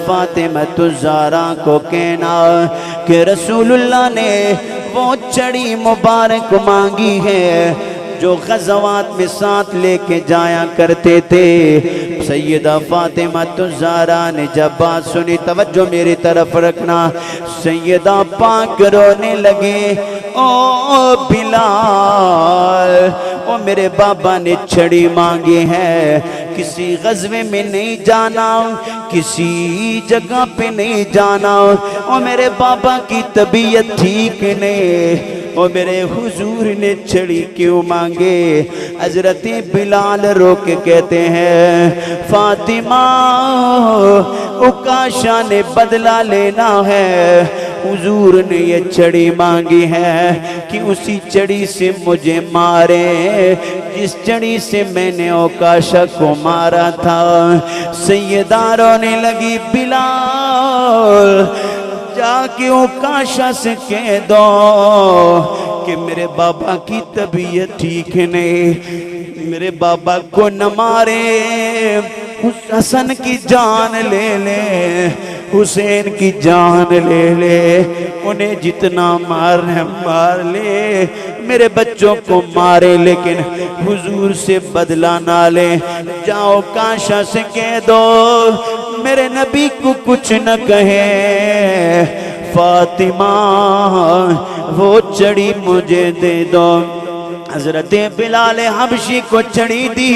फातिमा तुज़ारा को कहना कि रसूलुल्लाह ने वो चढ़ी मुबारक मांगी है जो ग़ज़वात में साथ लेके जाया करते थे। सैयदा फातिमा तुज़ारा ने जब बात सुनी, तवज्जो मेरी तरफ रखना, सैयदा पाक रोने लगे, ओ बिलाल, ओ मेरे बाबा ने छड़ी मांगी है, किसी ग़ज़वे में नहीं जाना, किसी जगह पे नहीं जाना, ओ मेरे बाबा की तबीयत ठीक नहीं, ओ मेरे हुजूर ने छड़ी क्यों मांगे। हज़रत बिलाल रो के कहते हैं फातिमा उकाशा ने बदला लेना है, हुजूर ने ये छड़ी मांगी है कि उसी छड़ी से मुझे मारे जिस छड़ी से मैंने औकाशा को मारा था। सैयदा रोने लगी, बिलाल जाके औकाशा से कह दो कि मेरे बाबा की तबीयत ठीक नहीं, मेरे बाबा को न मारे, हसन की जान ले ले, हुसैन की जान ले ले, उन्हें जितना मारना मार ले, मेरे बच्चों को मारे लेकिन हुजूर से बदला ना ले। जाओ काशा से कह दो मेरे नबी को कुछ न कहे, फातिमा वो चढ़ी मुझे दे दो। हजरत बिलाल हबशी को चढ़ी दी,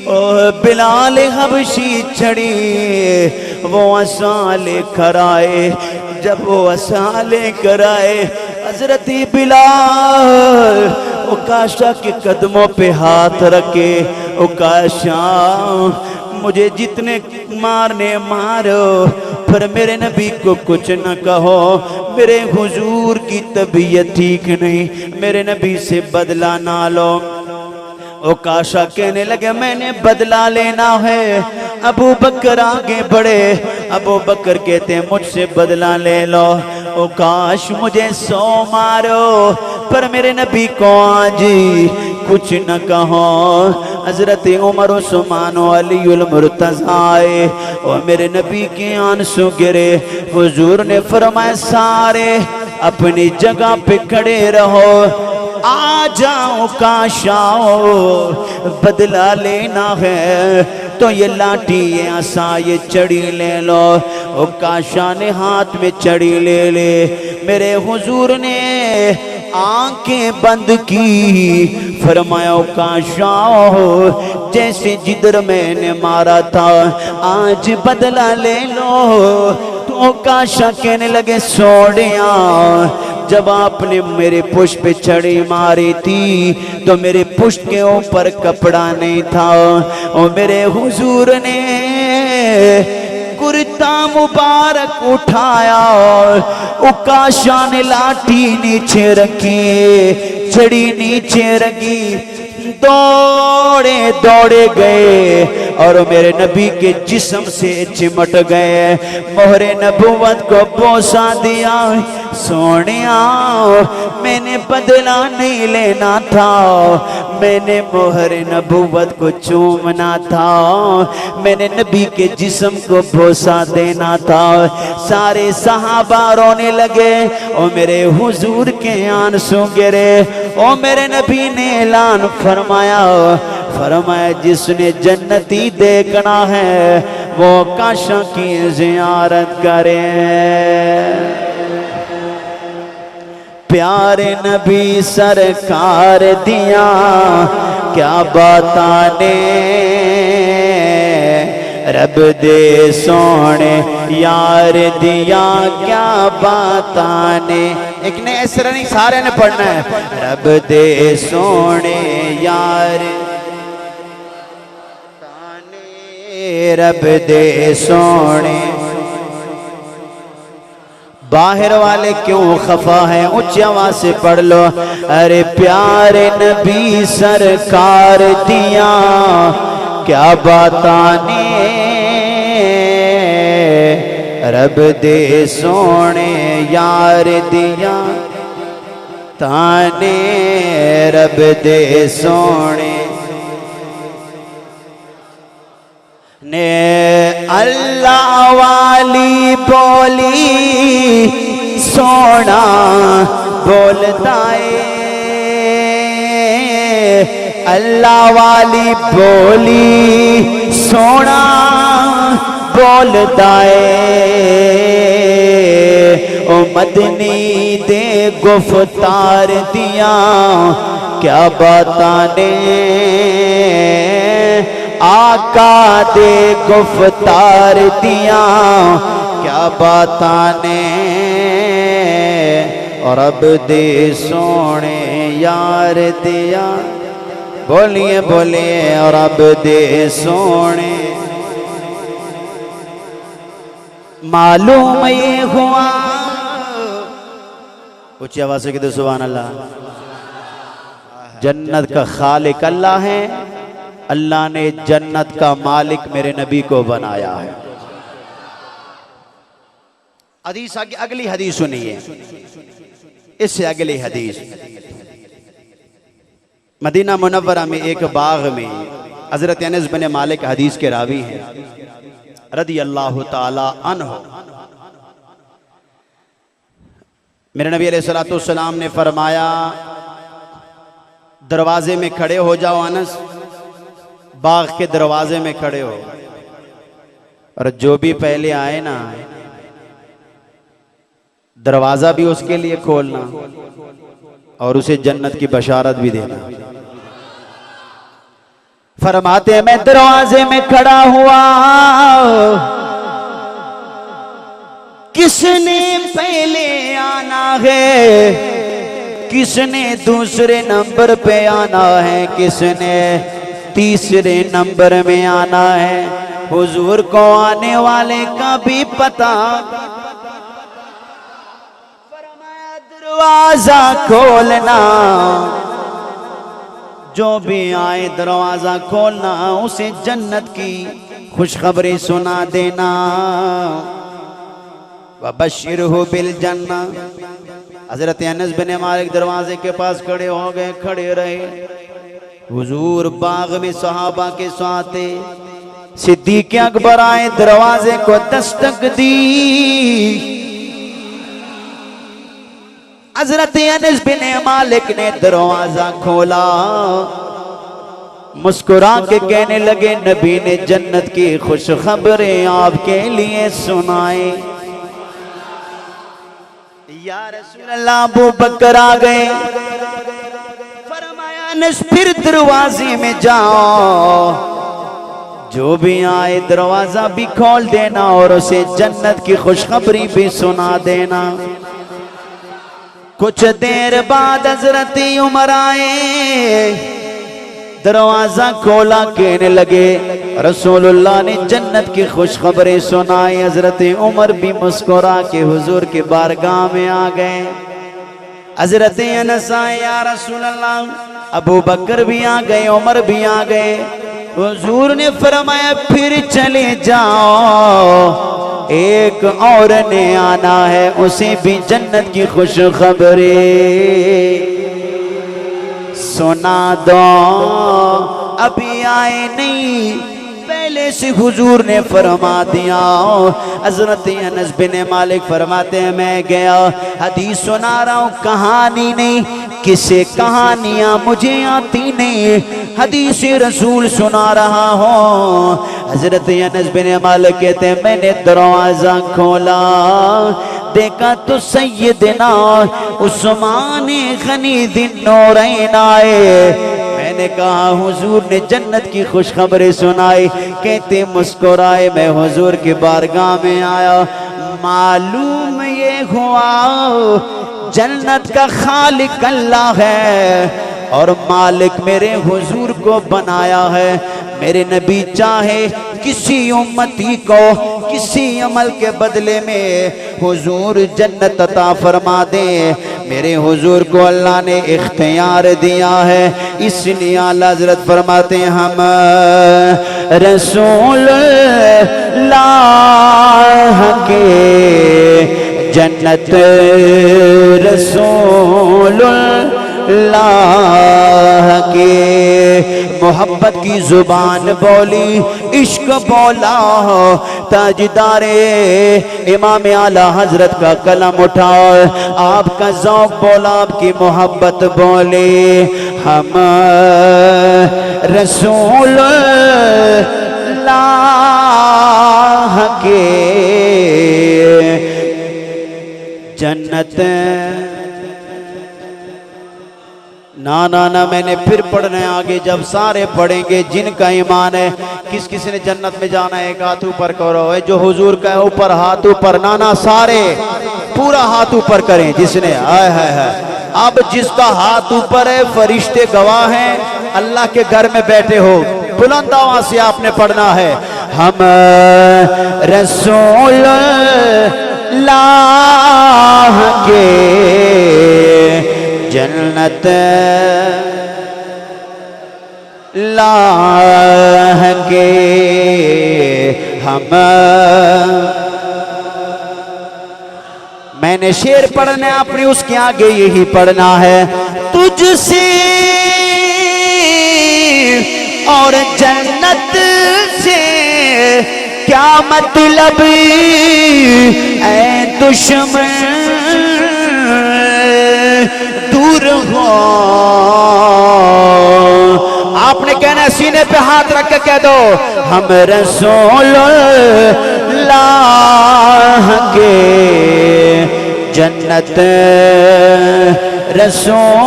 ओ बिलाल हबशी चढ़ी, वो असा लेकर आए, जब वो असा लेकर आए हजरत बिलाल उकाशा के कदमों पे हाथ रखे, उकाशा मुझे जितने मारने मारो पर मेरे नबी को कुछ न कहो, मेरे हुजूर की तबीयत ठीक नहीं, मेरे नबी से बदला ना लो। उकाशा कहने लगे मैंने बदला लेना है। अबू बकर आगे बढ़े, अबू बकर कहते हैं मुझसे बदला ले लो। उकाश मुझे 100 मारो पर मेरे नबी को आज कुछ न कहो। हजरत उमर उस्मान अलीउल मुर्तज़ा आए और मेरे नबी के आंसू गिरे। हुजूर ने फरमाया सारे अपनी जगह पे खड़े रहो, आ जाओ काशाओ बदला लेना है। तो ये लाठी, ये आसा, ये चड़ी ले लो। ओ काशा ने हाथ में चड़ी ले ले। मेरे हुजूर ने आंखें बंद की, फरमाया काशा जैसे जिधर मैंने मारा था आज बदला ले लो। तो काशा कहने लगे सोनिया, जब आपने मेरे पुष्प पे छड़ी मारी थी तो मेरे पुष्प के ऊपर कपड़ा नहीं था। और मेरे हुजूर ने कुर्ता मुबारक उठाया, काशा ने लाठी नीचे रखी, छड़ी नीचे रखी, दौड़े दौड़े गए और मेरे नबी के जिस्म से चिमट गए। मोहरे नबुवत को बोसा दिया। सोनिया मैंने बदला नहीं लेना था, मैंने मोहरे नबुवत को चूमना था, मैंने नबी के जिस्म को बोसा देना था। सारे सहाबा रोने लगे और मेरे हुजूर के आंसू गिरे। और मेरे नबी ने ऐलान फरमाया, फरमाया जिसने जन्नती देखना है वो काशा की ज़ियारत करे। प्यारे नबी सरकार दिया क्या बताने, रब दे सोने यार दिया क्या बताने। एक ने ऐसा नहीं, सारे ने पढ़ना है। रब दे सोने यार, रब दे सोने। बाहर वाले क्यों खफा है, ऊंची आवाज से पढ़ लो। अरे प्यारे नबी सरकार दिया क्या बताने, रब दे सोने यार दिया ताने, रब दे सोने ने। अल्लाह वाली बोली सोना बोलता है, अल्लाह वाली बोली सोना बोलता है। ओ मदनी दे गुफ्तार दिया क्या बताने, आका दे गुफ्तार दिया क्या बताने। और अब दे सोने यार दिया, बोलिए बोलिए। और अब दे सोने मालूम ये हुआ, ऊंची आवाज से कहते सुभान अल्लाह। जन्नत का खालिक अल्लाह है, अल्लाह ने जन्नत का मालिक मेरे नबी को बनाया है। हदीस आगे, अगली हदीस सुनिए, इससे अगली हदीस। मदीना मुनव्वरा में एक बाग में हजरत अनस बिन मालिक हदीस के रावी हैं रदी अल्लाह ताला अन्हु। मेरे नबी अलैहिस्सलातु वस्सलाम ने फरमाया, दरवाजे में खड़े हो जाओ अनस, बाग के दरवाजे में खड़े हो, और जो भी पहले आए ना दरवाजा भी उसके लिए खोलना और उसे जन्नत की बशारत भी देना। फरमाते मैं दरवाजे में खड़ा हुआ, किसने पहले आना है, किसने दूसरे नंबर पे आना है, किसने तीसरे नंबर में आना है। हुजूर को आने वाले का भी पता, फरमाया दरवाजा खोलना, जो भी आए दरवाजा खोलना, उसे जन्नत की खुशखबरी सुना देना। वबश्शिरहु बिल जन्ना। हजरत अनस बिन मालिक दरवाजे के पास खड़े हो गए, खड़े रहे। हुजूर बाग में सहाबा के साथ सिद्दीक़ अकबर आए, दरवाजे को दस्तक दी। हजरत अनस बिन मालिक ने दरवाजा खोला। मुस्कुरा के कहने लगे नबी ने जन्नत की खुश खबरें आपके लिए सुनाए। या रसूल अल्लाह, अबू बकर आ गए। फरमाया अनस फिर दरवाजे में जाओ, जो भी आए दरवाजा भी खोल देना और उसे जन्नत की खुशखबरी भी सुना देना। कुछ देर बाद हजरत उमर आए, दरवाजा खोला, कहने लगे रसूलुल्लाह ने जन्नत की खुशखबरें सुनाई। हजरत उमर भी मुस्कुरा के हुजूर के बारगाह में आ गए। हजरत अनस आए, या रसूलल्लाह। अबू बकर भी आ गए, उमर भी आ गए। हुजूर ने फरमाया फिर चले जाओ, एक और ने आना है, उसे भी जन्नत की खुश खबरें सुना दो। अभी आए नहीं, पहले से हुजूर ने फरमा दिया। हजरत अनस बिन मालिक फरमाते हैं मैं गया, हदीस सुना रहा हूँ, कहानी नहीं, किसे कहानियां मुझे आती नहीं, हदीस रसूल सुना रहा हूँ। हजरत अनस बिन मालिक कहते हैं मैंने दरवाजा खोला, देखा तो सैयदना उस्मान गनी ज़ुन्नूरैन आए। मैंने कहा हुजूर ने जन्नत की खुशखबरें सुनाई। कहते मुस्कुराए, मैं हुजूर के बारगाह में आया, मालूम ये हुआ जन्नत का खालिक अल्लाह है और मालिक मेरे हुजूर को बनाया है। मेरे नबी चाहे किसी उम्मती को किसी अमल के बदले में हुजूर जन्नत अता फरमा दे, मेरे हुजूर को अल्लाह ने इख्तियार दिया है। इसलिए आला हज़रत फरमाते हैं हम रसूलुल्लाह के जन्नत रसूलुल्लाह के मोहब्बत की जुबान बोली, इश्क बोला, ताजदारे इमाम आला हजरत का कलम उठाओ, आपका ज़ौक़ बोला, आपकी मोहब्बत बोली। हम रसूलुल्लाह के जन्नत ना ना ना, मैंने फिर पढ़ना है आगे, जब सारे पढ़ेंगे जिनका ईमान है। किस किस ने जन्नत में जाना है, एक हाथ ऊपर करो, जो हुजूर का है ऊपर हाथ ऊपर, ना ना सारे पूरा हाथ ऊपर करें जिसने, आय है। अब जिसका हाथ ऊपर है फरिश्ते गवाह हैं, अल्लाह के घर में बैठे हो, बुलंद आवाज से आपने पढ़ना है हम रसूलुल्लाह के जन्नत लाह के हम। मैंने शेर पढ़ना है अपनी, उसके आगे यही पढ़ना है, तुझसे और जन्नत से क्या मतलब ऐ दुश्मन दूर हो। आपने कहना सीने पे हाथ रख के कह दो हम रसूलुल्लाह के जन्नत रसूलुल्लाह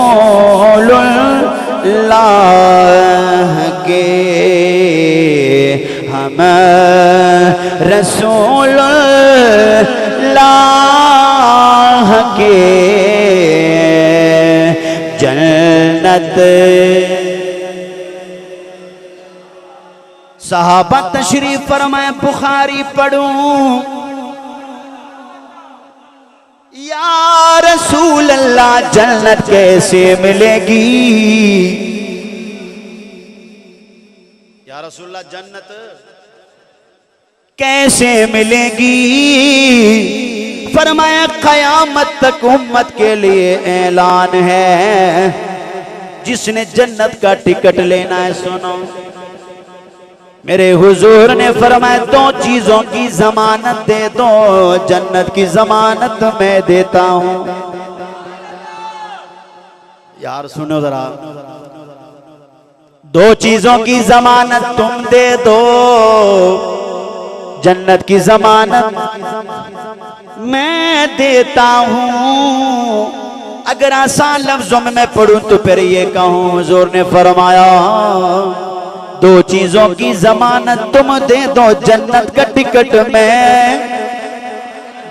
के हम रसूलुल्लाह के जन्नत। सहाबा तशरीफ फरमाए, बुखारी पढ़ूं, या रसूल अल्लाह जन्नत कैसे मिलेगी, या रसूल अल्लाह जन्नत कैसे मिलेगी। फरमाया क़यामत तक उम्मत के लिए ऐलान है, जिसने जन्नत का टिकट लेना है सुनो। मेरे हुजूर ने फरमाया दो चीजों की जमानत दे दो, जन्नत की जमानत मैं देता हूं। यार सुनो जरा, दो चीजों की जमानत तुम दे दो, जन्नत की जमानत मैं देता हूं। अगर आसान लफ्जों में मैं पढ़ूं तो फिर ये कहूं, हुजूर ने फरमाया दो चीजों की जमानत तुम दे दो, जन्नत का टिकट मैं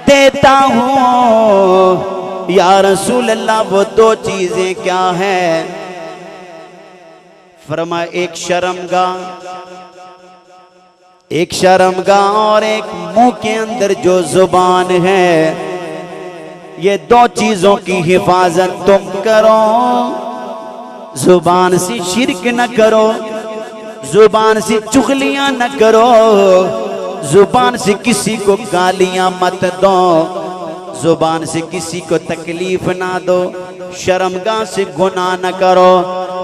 देता हूं। या रसूल अल्लाह वो दो चीजें क्या है? फरमाया एक शर्मगाह और एक मुंह के अंदर जो जुबान है, ये दो चीजों की हिफाजत तुम करो। जुबान से शिरक न करो, जुबान से चुगलियां न करो, जुबान से किसी को गालियां मत दो, जुबान से किसी को तकलीफ ना दो, शर्मगाह से गुनाह न करो।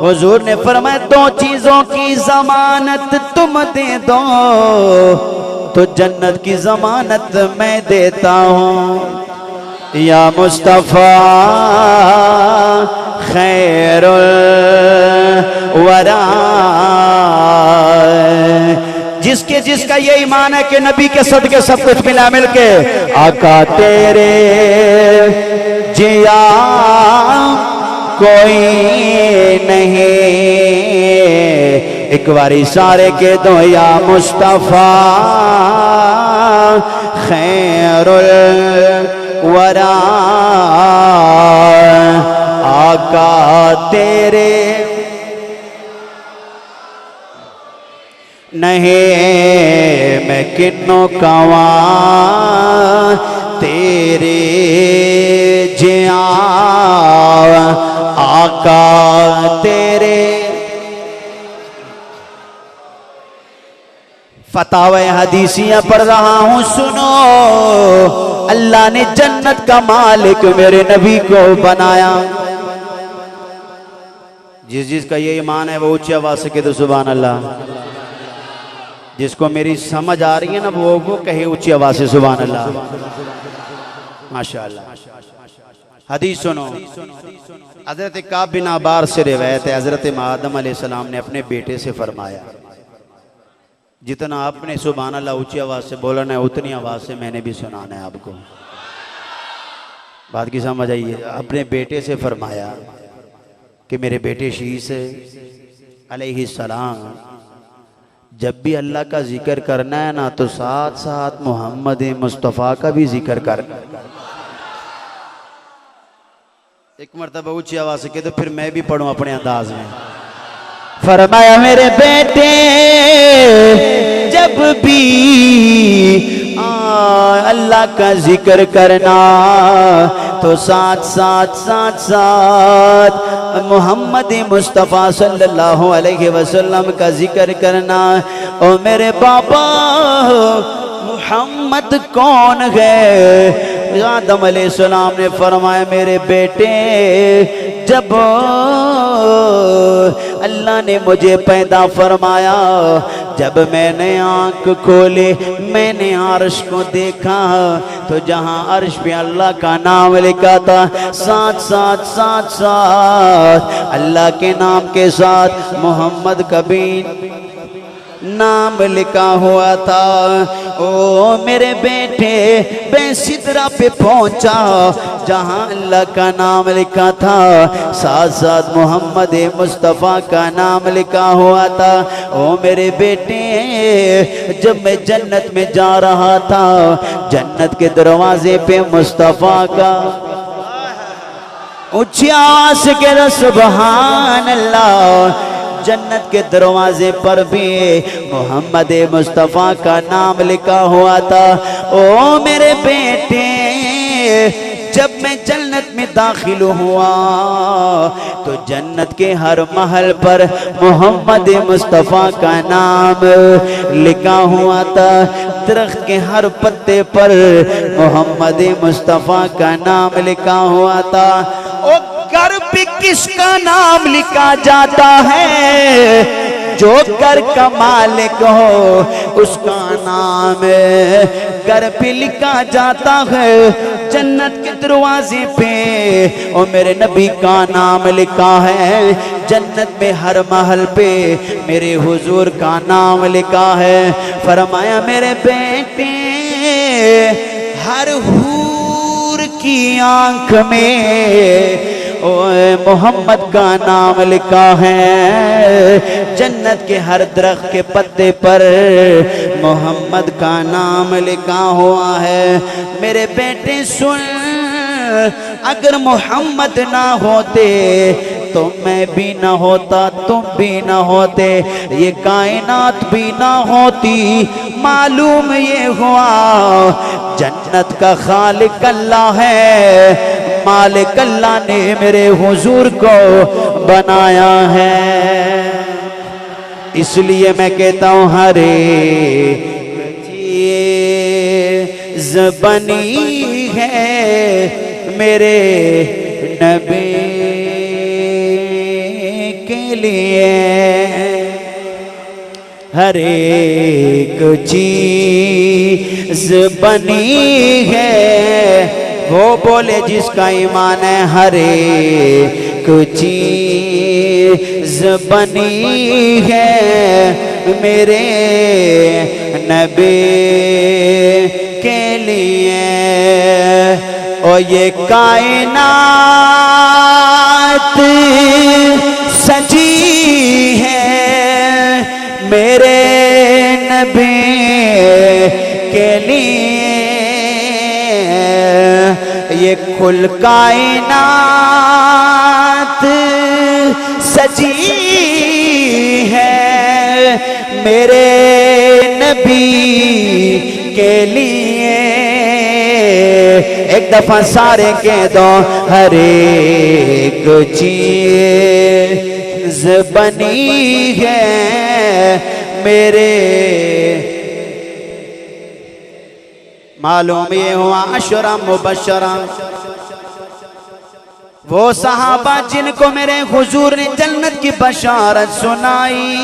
हुजूर ने फरमाया दो चीजों की जमानत तुम दे दो तो जन्नत की जमानत मैं देता हूं। या मुस्तफा खैरुल वरा, जिसका ये ईमान है कि नबी के सदके सब कुछ मिला मिलके आका तेरे जिया कोई नहीं, एक बार इशारे के दो या मुस्तफा खैरुल वरा, आका तेरे नहीं मैं किन्नो कवा तेरे जिया आका तेरे। फतावे हदीसियां पढ़ रहा हूं सुनो, अल्लाह ने जन्नत का मालिक मेरे नबी को बनाया। जिसका ये ईमान है वो ऊंची आवाज से कहे तो सुभान अल्लाह। जिसको मेरी समझ आ रही है ना वो कहे ऊंची आवाज से सुभान अल्लाह, माशाअल्लाह। हदीस सुनो, हजरत काब बिन अबार से रिवायत है, हजरत आदम अलैहिस्सलाम ने अपने बेटे से फरमाया जितना आपने सुभान अल्लाह ऊंची आवाज से बोलना है उतनी आवाज से मैंने भी सुनाना है आपको। बात की समझ आइए। अपने बेटे से फरमाया कि मेरे बेटे शीस अलैहिस्सलाम जब भी अल्लाह का जिक्र करना है ना तो साथ साथ मोहम्मद मुस्तफ़ा का भी जिक्र करना। एक मरतबा ऊंची आवाज से कह दो फिर मैं भी पढ़ूं अपने अंदाज में। फरमाया मेरे बेटे जब भी अल्लाह का जिक्र करना तो साथ साथ मोहम्मद मुस्तफ़ा सल्लल्लाहु अलैहि वसल्लम का जिक्र करना। ओ मेरे बाबा मोहम्मद कौन है? आदम अलैहिस्सलाम ने फरमाया मेरे बेटे जब अल्लाह ने मुझे पैदा फरमाया, जब मैंने आंख खोले मैंने अर्श को देखा तो जहां अर्श पे अल्लाह का नाम लिखा था साथ साथ अल्लाह के नाम के साथ मोहम्मद का भी नाम लिखा हुआ था। ओ मेरे बेटे मैं सिदरा पे पहुंचा जहां अल्लाह का नाम लिखा था, साथ साथ मोहम्मद मुस्तफ़ा का नाम लिखा हुआ था। ओ मेरे बेटे जब मैं जन्नत में जा रहा था जन्नत के दरवाजे पे मुस्तफ़ा का ऊंची आवाज़ के सुभान अल्लाह। जन्नत के दरवाजे पर भी मोहम्मद मुस्तफ़ा का नाम लिखा हुआ था। ओ मेरे बेटे जब मैं जन्नत में दाखिल हुआ तो जन्नत के हर महल पर मोहम्मद मुस्तफ़ा का नाम लिखा हुआ था। दरख्त के हर पत्ते पर मोहम्मद मुस्तफ़ा का नाम लिखा हुआ था। घर पे किसका नाम लिखा जाता है? जो घर का मालिक हो उसका नाम घर पे लिखा जाता है जन्नत के दरवाजे पे। और मेरे नबी का नाम लिखा है जन्नत में हर महल पे मेरे हुजूर का नाम लिखा है। फरमाया मेरे बेटे हर हूर की आंख में ओए मोहम्मद का नाम लिखा है। जन्नत के हर दरख्त के पत्ते पर मोहम्मद का नाम लिखा हुआ है। मेरे बेटे सुन, अगर मोहम्मद ना होते तो मैं भी ना होता, तुम भी ना होते, ये कायनात भी ना होती। मालूम ये हुआ जन्नत का खालिक अल्लाह है, मालिक अल्लाह ने मेरे हुजूर को बनाया है। इसलिए मैं कहता हूँ हरे चीज़ बनी है मेरे नबी के लिए, हर एक चीज बनी है। वो बोले जिसका ईमान है हर एक चीज बनी है मेरे नबी के लिए। और ये कायनात सजी है मेरे नबी के लिए। ये कुल कायनात सजी है मेरे नबी के लिए। एक दफा सारे कह दो हर एक चीज बनी है मेरे। मालूम ये हुआ अशरा मुबशरा वो सहाबा जिनको मेरे हुजूर ने जन्नत की बशारत सुनाई।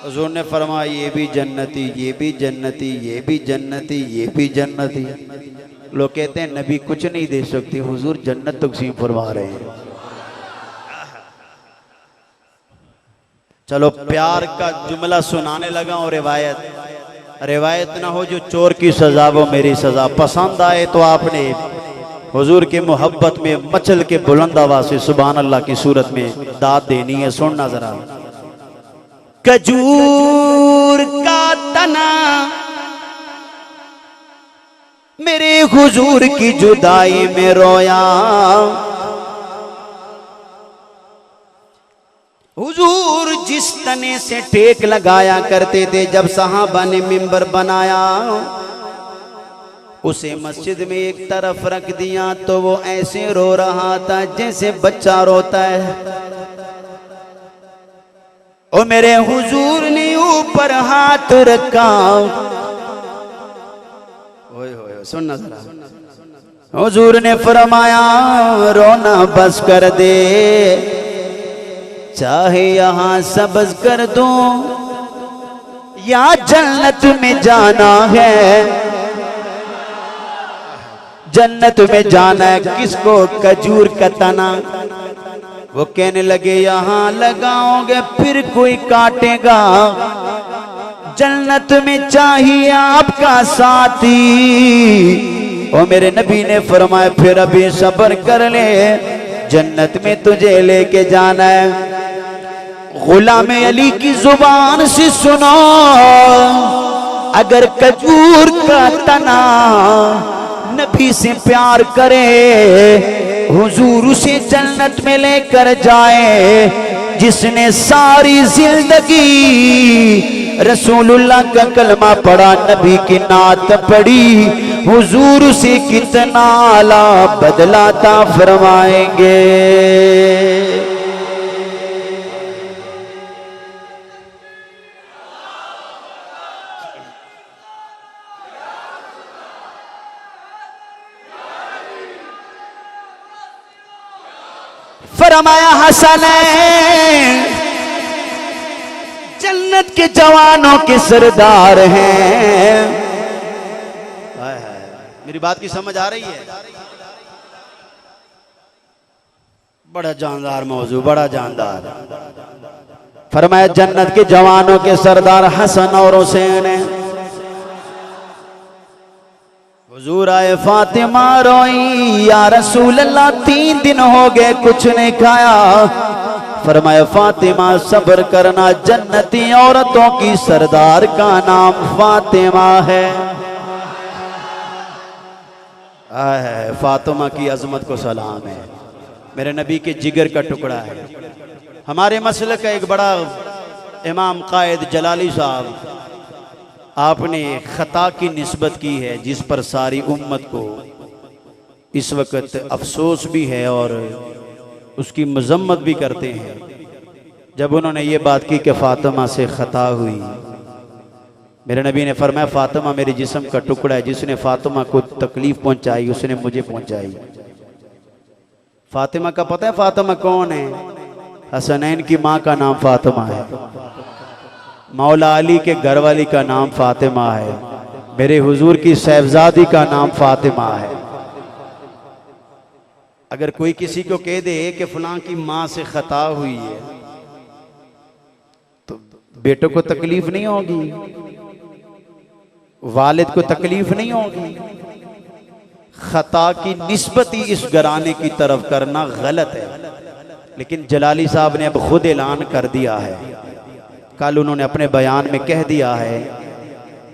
हुजूर ने फरमाया ये भी जन्नती, ये भी जन्नती, ये भी जन्नती, ये भी जन्नती। लोग कहते हैं नबी कुछ नहीं दे सकती, हुजूर जन्नत तकसीम फरमा रहे हैं। चलो प्यार का जुमला सुनाने लगा और रिवायत ना हो जो चोर की सजा वो मेरी सजा। पसंद आए तो आपने हुजूर के मोहब्बत में मचल के बुलंद आवाज से सुभान अल्लाह की सूरत में दाद देनी है। सुनना जरा। खजूर का तना मेरे हुजूर की जुदाई में रोया। हुजूर जिस तने से टेक लगाया करते थे जब सहाबा ने मिंबर बनाया उसे मस्जिद में एक तरफ रख दिया तो वो ऐसे रो रहा था जैसे बच्चा रोता है। और मेरे हुजूर ने ऊपर हाथ रखा। सुनना जरा। हुजूर ने फरमाया रोना बस कर दे, चाहे यहां सब्ज कर दो या जन्नत में जाना है। जन्नत में जाना है किसको? खजूर का तना। वो कहने लगे यहां लगाओगे फिर कोई काटेगा, जन्नत में चाहिए आपका साथी। और मेरे नबी ने फरमाया फिर अभी सब्र कर ले, जन्नत में तुझे लेके जाना है। गुलाम अली की जुबान से सुनो, अगर खजूर का तना नबी से प्यार करे हुजूर उसे जन्नत में लेकर जाए। जिसने सारी जिंदगी रसूलुल्लाह का कलमा पढ़ा, नबी की नात पढ़ी, हुजूर उसे कितना आला बदलाता फरमाएंगे। फरमाया हसन जन्नत के जवानों के सरदार हैं। मेरी बात की समझ आ रही है? बड़ा जानदार मौजू, बड़ा जानदार। फरमाया जन्नत के जवानों के सरदार हसन और हुसैन हैं। हुजूर आए, फातिमा रोई, या रसूल अल्लाह 3 दिन हो गए कुछ नहीं खाया। फरमाया फातिमा सब्र करना, जन्नती औरतों की सरदार का नाम फातिमा है। फातिमा की अजमत को सलाम है, मेरे नबी के जिगर का टुकड़ा है। हमारे मसलक का एक बड़ा इमाम कायद जलाली साहब, आपने खता की निस्बत की है जिस पर सारी उम्मत को इस वक्त अफसोस भी है और उसकी मजम्मत भी करते हैं। जब उन्होंने ये बात की कि फातिमा से खता हुई, मेरे नबी ने फरमाया फातिमा मेरे जिस्म का टुकड़ा है, जिसने फातिमा को तकलीफ पहुंचाई उसने मुझे पहुंचाई। फातिमा का पता है फातिमा कौन है? हसनैन की माँ का नाम फातिमा है, मौला अली के घरवाली का नाम फातिमा है, मेरे हुजूर की साहबजादी का नाम फातिमा है। अगर कोई किसी को कह दे कि फलां की माँ से खता हुई है तो बेटों को तकलीफ नहीं होगी, वालिद को तकलीफ नहीं होगी। खता की निस्बत ही इस घराने की तरफ करना गलत है, लेकिन जलाली साहब ने अब खुद ऐलान कर दिया है, कल उन्होंने अपने बयान में कह दिया है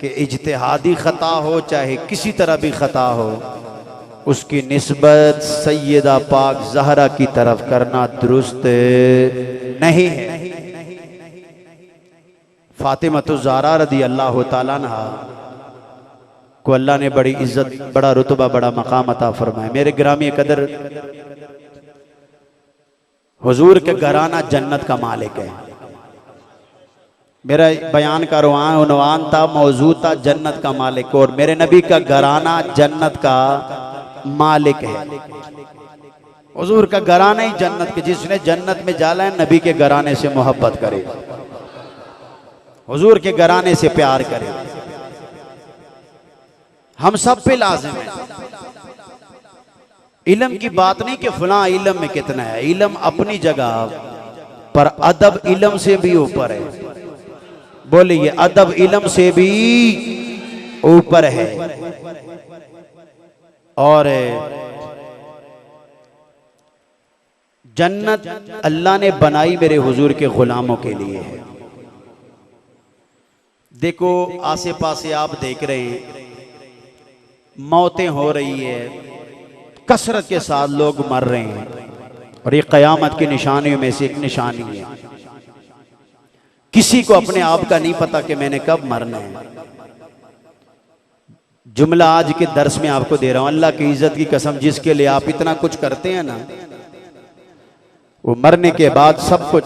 कि इज्तिहादी खता हो चाहे किसी तरह भी खता हो, उसकी निस्बत सैयदा पाक ज़हरा की तरफ करना दुरुस्त नहीं है। फातिमा तो ज़हरा रदी अल्लाह ताला अन्हा को अल्लाह ने बड़ी इज्जत, बड़ा रुतबा, बड़ा मकाम अता फरमाया। मेरे ग्रामी कदर, हुजूर के घराना जन्नत का मालिक है। मेरा बयान का उन्वान था, मौजूद था जन्नत का मालिक, और मेरे नबी का घराना जन्नत का मालिक है। हुजूर का घराना ही जन्नत के, जिसने जन्नत में जाला है नबी के घराने से मोहब्बत करे, हुजूर के घराने से प्यार करे। हम सब पे लाजिम है। इल्म की बात नहीं कि फलां इल्म में कितना है, इल्म अपनी जगह पर अदब इल्म से भी ऊपर है। बोलिए अदब इल्म से भी ऊपर है। और जन्नत अल्लाह ने बनाई मेरे हुजूर के गुलामों के लिए है। देखो आसे पासे आप देख रहे हैं, मौतें हो रही है, कसरत के साथ लोग मर रहे हैं, और ये क़यामत की निशानियों में से एक निशानी है। किसी को अपने आप का नहीं पता कि मैंने कब मरना है। जुमला आज के दर्स में आपको दे रहा हूं, अल्लाह की इज्जत की कसम, जिसके लिए आप इतना कुछ करते हैं ना, वो मरने के बाद सब कुछ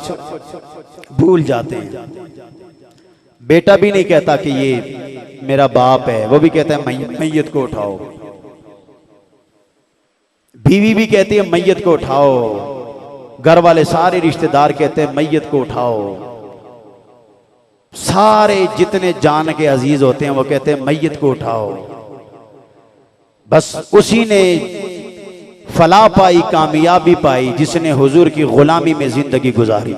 भूल जाते हैं। बेटा भी नहीं कहता कि ये मेरा बाप है, वो भी कहता है मैयत को उठाओ। बीवी भी कहती है मैयत को उठाओ, घर वाले सारे रिश्तेदार कहते हैं मैयत को उठाओ, सारे जितने जान के अजीज होते हैं वो कहते हैं मैयत को उठाओ। बस उसी ने फलाह पाई, कामयाबी पाई, जिसने हुजूर की गुलामी में जिंदगी गुजारी।